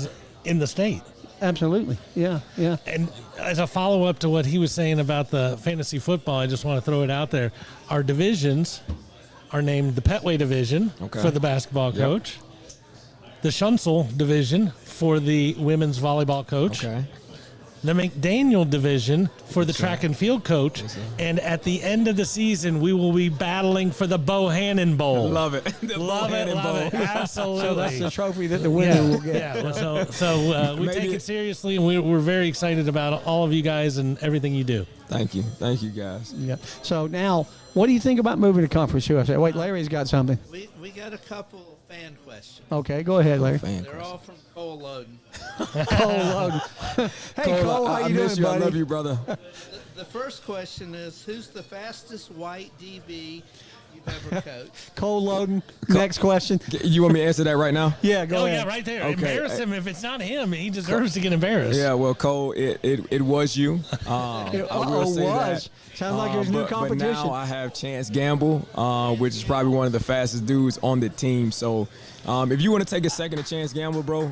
in the state. Absolutely. Yeah. Yeah. And as a follow-up to what he was saying about the fantasy football, I just want to throw it out there. Our divisions are named the Petway Division for the basketball coach, the Schunsel Division for the women's volleyball coach, the McDaniel Division for the track and field coach, and at the end of the season, we will be battling for the Bohannon Bowl. Love it. Love it. Absolutely. So that's the trophy that the winner will get. Yeah. So we take it seriously, and we're very excited about all of you guys and everything you do. Thank you, guys. Yeah. So now, what do you think about moving to Conference USA? Wait, Larry's got something. We got a couple fan questions. Okay, go ahead, Larry. They're all from Cole Loden. Cole Loden. Hey, Cole, how you doing, miss buddy? I love you, brother. The first question is, who's the fastest white DB you've ever coached? Cole Loden. Next question. You want me to answer that right now? Yeah, go ahead. Yeah, right there. Okay. Embarrass him. If it's not him, he deserves to get embarrassed. Yeah, well, Cole, it was you. I will say that. Sounds like there's new competition. But now I have Chance Gamble, which is probably one of the fastest dudes on the team. So if you want to take a second to Chance Gamble, bro,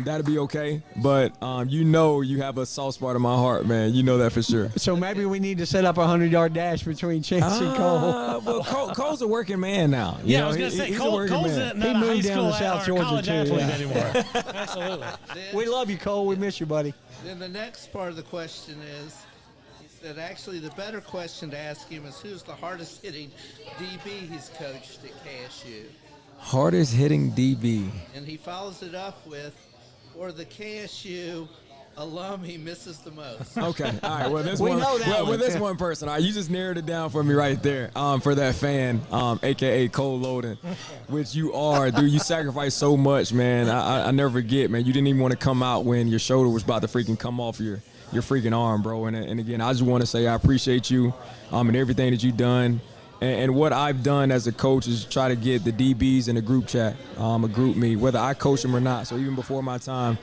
that'll be okay. But you have a soft spot in my heart, man. You know that for sure. So maybe we need to set up a 100-yard dash between Chance and Cole. Well, Cole's a working man now. Yeah, I was going to say, he's Cole's a not working man. a high moved down school to South or Georgia, college too, athlete yeah. anymore. Absolutely. We love you, Cole. We miss you, buddy. Then the next part of the question is, he said, actually, the better question to ask him is, who's the hardest hitting DB he's coached at KSU? Hardest hitting DB. And he follows it up with, or the KSU alum he misses the most. Okay, all right. Well, this We one, know that one. this one person. All right, you just narrowed it down for me right there. For that fan, aka Cole Loden, which you are, dude. You sacrifice so much, man. I never forget, man. You didn't even want to come out when your shoulder was about to freaking come off your freaking arm, bro. And again, I just want to say I appreciate you, and everything that you've done. And what I've done as a coach is try to get the DBs in a group chat, a group meet, whether I coach them or not. So even before my time,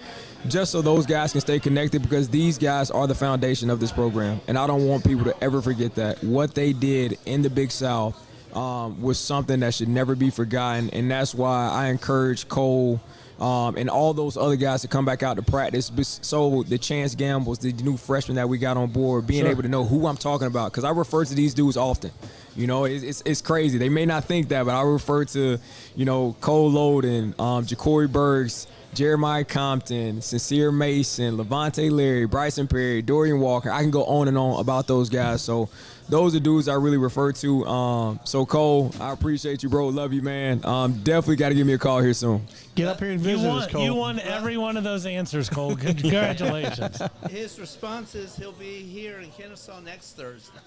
just so those guys can stay connected, because these guys are the foundation of this program. And I don't want people to ever forget that. What they did in the Big South was something that should never be forgotten. And that's why I encourage Cole and all those other guys to come back out to practice. So the Chance Gambles, the new freshmen that we got on board, being able to know who I'm talking about. Because I refer to these dudes often. You know, it's crazy. They may not think that, but I refer to, Cole Loden, Ja'Cory Burks, Jeremiah Compton, Sincere Mason, Levante Leary, Bryson Perry, Dorian Walker. I can go on and on about those guys. So those are dudes I really refer to. So, Cole, I appreciate you, bro. Love you, man. Definitely got to give me a call here soon. Get up here and visit us, Cole. You won every one of those answers, Cole. Congratulations. His response is he'll be here in Kennesaw next Thursday.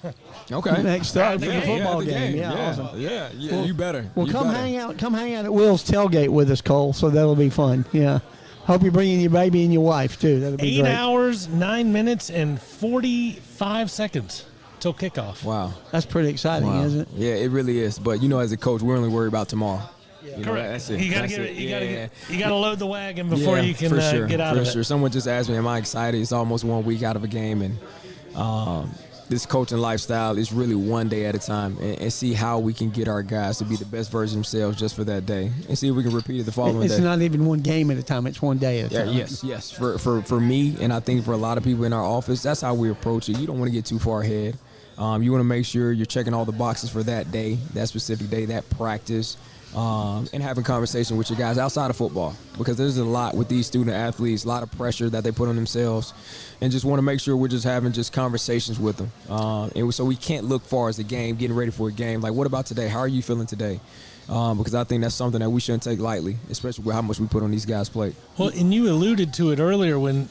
Okay. Next Thursday, the the football game. game. Yeah, awesome. Yeah, you better. Well, You come better. hang out. Come hang out at Will's tailgate with us, Cole. So that'll be fun. Yeah. Hope you're bringing your baby and your wife too. That'll be 8 great. hours, 9 minutes, and 45 seconds till kickoff. Wow. That's pretty exciting, Wow. isn't it? Yeah, it really is. But, as a coach, we're only worried about tomorrow. You know, Correct. that's it. You gotta That's get it. Yeah. You gotta load the wagon before you can for sure, get out for of it. sure. Someone just asked me, "Am I excited?" It's almost 1 week out of a game, and this coaching lifestyle is really one day at a time, and see how we can get our guys to be the best version of themselves just for that day, and see if we can repeat it the following It's day. not even one game at a time. It's one day at a Yeah, time. yes. For me, and I think for a lot of people in our office, that's how we approach it. You don't want to get too far ahead. You want to make sure you're checking all the boxes for that day, that specific day, that practice, and having conversation with your guys outside of football, because there's a lot with these student athletes, a lot of pressure that they put on themselves, and just want to make sure we're just having just conversations with them. And so we can't look far as a game, getting ready for a game. Like, what about today? How are you feeling today? Because I think that's something that we shouldn't take lightly, especially with how much we put on these guys' plate. Well, and you alluded to it earlier when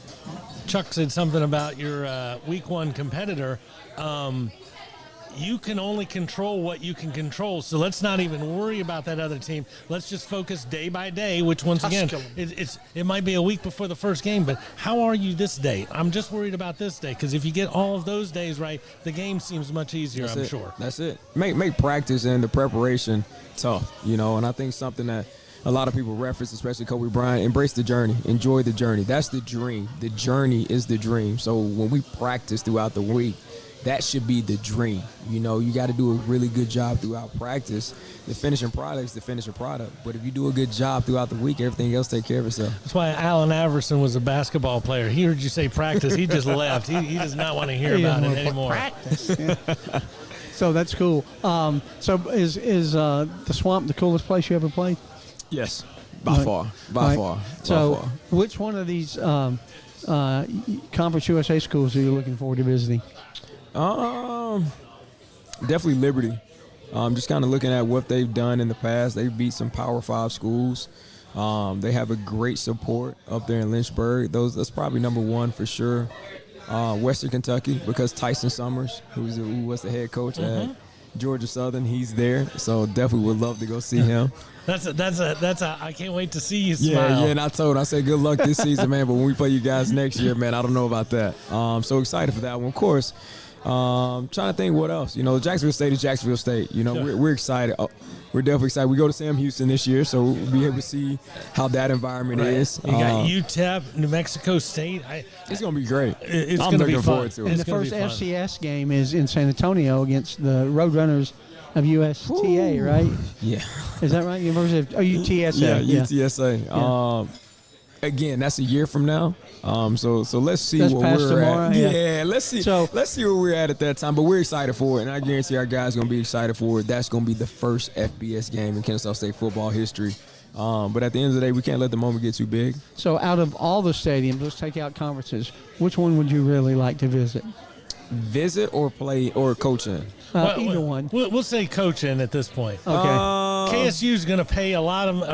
Chuck said something about your week one competitor. you can only control what you can control. So let's not even worry about that other team. Let's just focus day by day, which once again, it might be a week before the first game, but how are you this day? I'm just worried about this day, because if you get all of those days right, the game seems much easier, I'm sure. That's it. Make practice and the preparation tough, and I think something that a lot of people reference, especially Kobe Bryant, embrace the journey, enjoy the journey. That's the dream. The journey is the dream. So when we practice throughout the week, that should be the dream. You got to do a really good job throughout practice. The finishing product is the finishing product. But if you do a good job throughout the week, everything else take care of itself. That's why Allen Iverson was a basketball player. He heard you say practice. He just left. He does not want to hear about it anymore. Practice. Yeah. So that's cool. So is the Swamp the coolest place you ever played? Yes, by far. So which one of these Conference USA schools are you looking forward to visiting? Definitely Liberty. Just kind of looking at what they've done in the past. They've beat some Power 5 schools. They have a great support up there in Lynchburg. That's probably number one for sure. Western Kentucky, because Tyson Summers, who was the head coach at Georgia Southern, he's there. So definitely would love to go see him. That's a I can't wait to see you smile. Yeah, and I said good luck this season, man, but when we play you guys next year, man, I don't know about that. So excited for that one. Of course, trying to think what else. Jacksonville State is Jacksonville State. We're excited. We're definitely excited. We go to Sam Houston this year, so we'll be able to see how that environment is. You got UTEP, New Mexico State. It's going to be great. I'm looking forward to it. And the first FCS game is in San Antonio against the Roadrunners of USTA, right? Yeah. Is that right? University of UTSA. Yeah, UTSA. Yeah. Again, that's a year from now. So let's see that's where we're tomorrow, at. Yeah, let's see. Let's see where we're at that time. But we're excited for it, and I guarantee our guys are gonna be excited for it. That's gonna be the first FBS game in Kennesaw State football history. But at the end of the day, we can't let the moment get too big. So out of all the stadiums, let's take out conferences. Which one would you really like to visit? Visit or play or coach in? Either one. We'll say coach in at this point. Okay. KSU's going to pay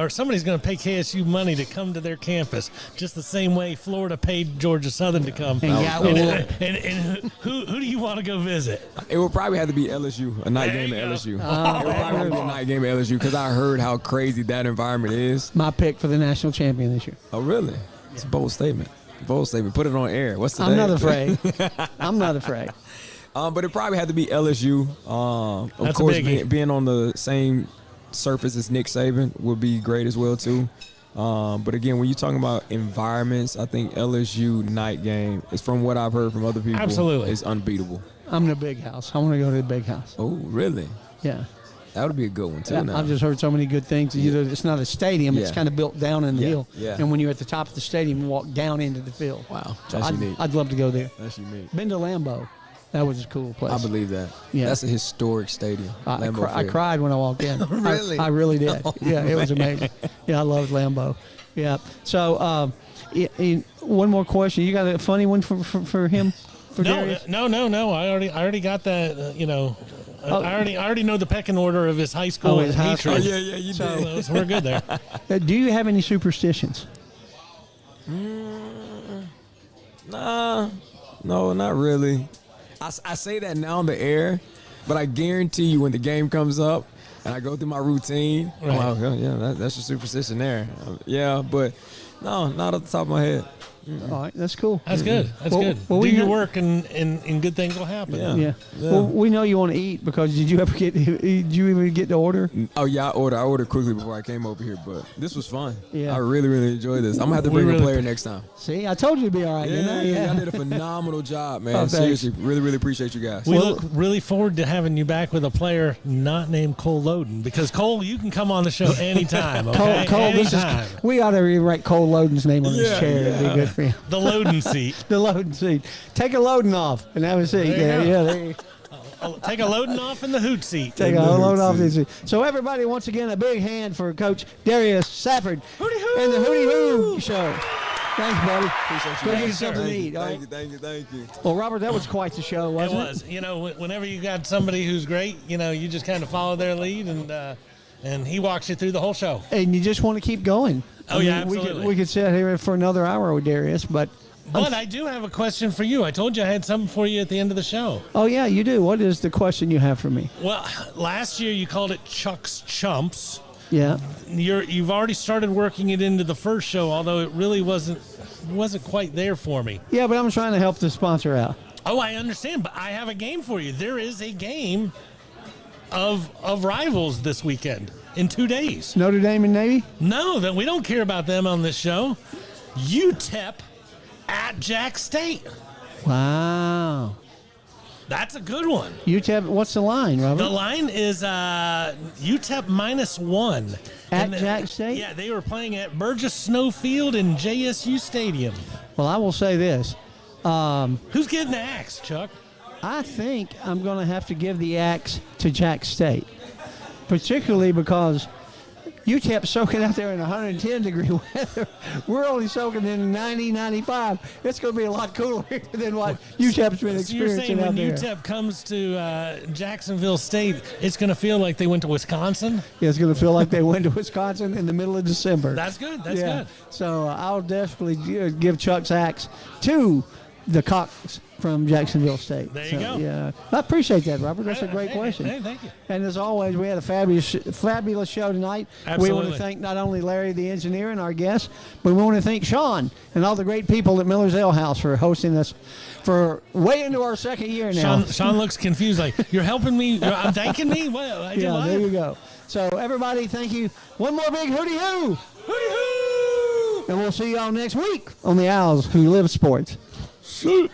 somebody's going to pay KSU money to come to their campus, just the same way Florida paid Georgia Southern to come. And who do you want to go visit? It would probably have to be LSU, a night game at LSU. It would probably have to be a night game at LSU because I heard how crazy that environment is. My pick for the national champion this year. Oh, really? It's a bold statement. Bold statement. Put it on air. What's the I'm not afraid. I'm not afraid. But it probably had to be LSU. Of That's course, a biggie. being on the same surface as Nick Saban would be great as well too. But again, when you're talking about environments, I think LSU night game is, from what I've heard from other people, absolutely is unbeatable. I'm in a big house. I want to go to the big house. Oh, really? Yeah. That would be a good one too. I've just heard so many good things. It's not a stadium; it's kind of built down in the hill. Yeah. And when you're at the top of the stadium, you walk down into the field. Wow, So that's unique. I'd love to go there. That's unique. Been to Lambeau. That was a cool place. I believe that. Yeah. That's a historic stadium. I cried when I walked in. Really? I really did. Oh, yeah, it was amazing. Yeah, I loved Lambeau. Yeah. So, one more question. You got a funny one for him? Darius? No. I already got that. I already know the pecking order of his high school his high hatred. school. Yeah, you did. So we're good there. Do you have any superstitions? Nah, no, not really. I say that now in the air, but I guarantee you when the game comes up and I go through my routine, Right. I'm like, that's your superstition there. But no, not off the top of my head. All right, that's cool. That's good. That's good. Well, Do your work and good things will happen. Yeah. Well, we know you want to eat because did you ever get to order? Oh yeah, I ordered quickly before I came over here, but this was fun. Yeah. I really, really enjoyed this. I'm gonna have to bring a player next time. See, I told you to be all right. didn't I? Yeah, I did a phenomenal job, man. Oh, thanks. Seriously, really, really appreciate you guys. We look really forward to having you back with a player not named Cole Loden, because Cole, you can come on the show anytime. Okay? Cole, anytime. we ought to rewrite Cole Loden's name on his chair. It'd be good for you. The Loden seat. The Loden seat. Take a Loden off and have a seat. There you go. There you Take a Loden off in the hoot seat. Take a load off this seat. So everybody, once again, a big hand for Coach Darius Safford and the Hootie Hoo Show. Thanks, buddy. Appreciate you Go guys. get something to eat. All right? Thank you. Well, Robert, that was quite the show, It wasn't it? was. Whenever you got somebody who's great, you just kind of follow their lead, and he walks you through the whole show. And you just want to keep going. Oh, yeah, absolutely. We could sit here for another hour with Darius, but But I do have a question for you. I told you I had something for you at the end of the show. Oh, yeah, you do. What is the question you have for me? Well, last year you called it Chuck's Chumps. Yeah. You've already started working it into the first show, although it really wasn't quite there for me. Yeah, but I'm trying to help the sponsor out. Oh, I understand, but I have a game for you. There is a game of rivals this weekend in 2 days. Notre Dame and Navy? No, that we don't care about them on this show. UTEP at Jack State. Wow. That's a good one. UTEP, what's the line, Robert? The line is UTEP -1. At Jack State? Yeah, they were playing at Burgess Snowfield in JSU Stadium. Well, I will say this. Who's getting the axe, Chuck? I think I'm going to have to give the axe to Jack State, particularly because UTEP's soaking out there in 110-degree weather. We're only soaking in 90, 95. It's going to be a lot cooler than what UTEP's been So you're saying experiencing out when there. UTEP comes to Jacksonville State, it's going to feel like they went to Wisconsin? Yeah, it's going to feel like they went to Wisconsin in the middle of December. That's good. That's yeah. good. So I'll definitely give Chuck's axe to the Cox from Jacksonville State. There you go. Yeah, I appreciate that, Robert. That's a great question. Hey, thank you. And as always, we had a fabulous show tonight. Absolutely. We want to thank not only Larry, the engineer, and our guests, but we want to thank Sean and all the great people at Miller's Ale House for hosting us for way into our second year now. Sean looks confused, like, you're helping me? I'm thanking me? What? I did Yeah, what? there you go. So everybody, thank you. One more big hooty hoo, Hooty-hoo! and we'll see y'all next week on the Owls Who Live Sports. Shoot.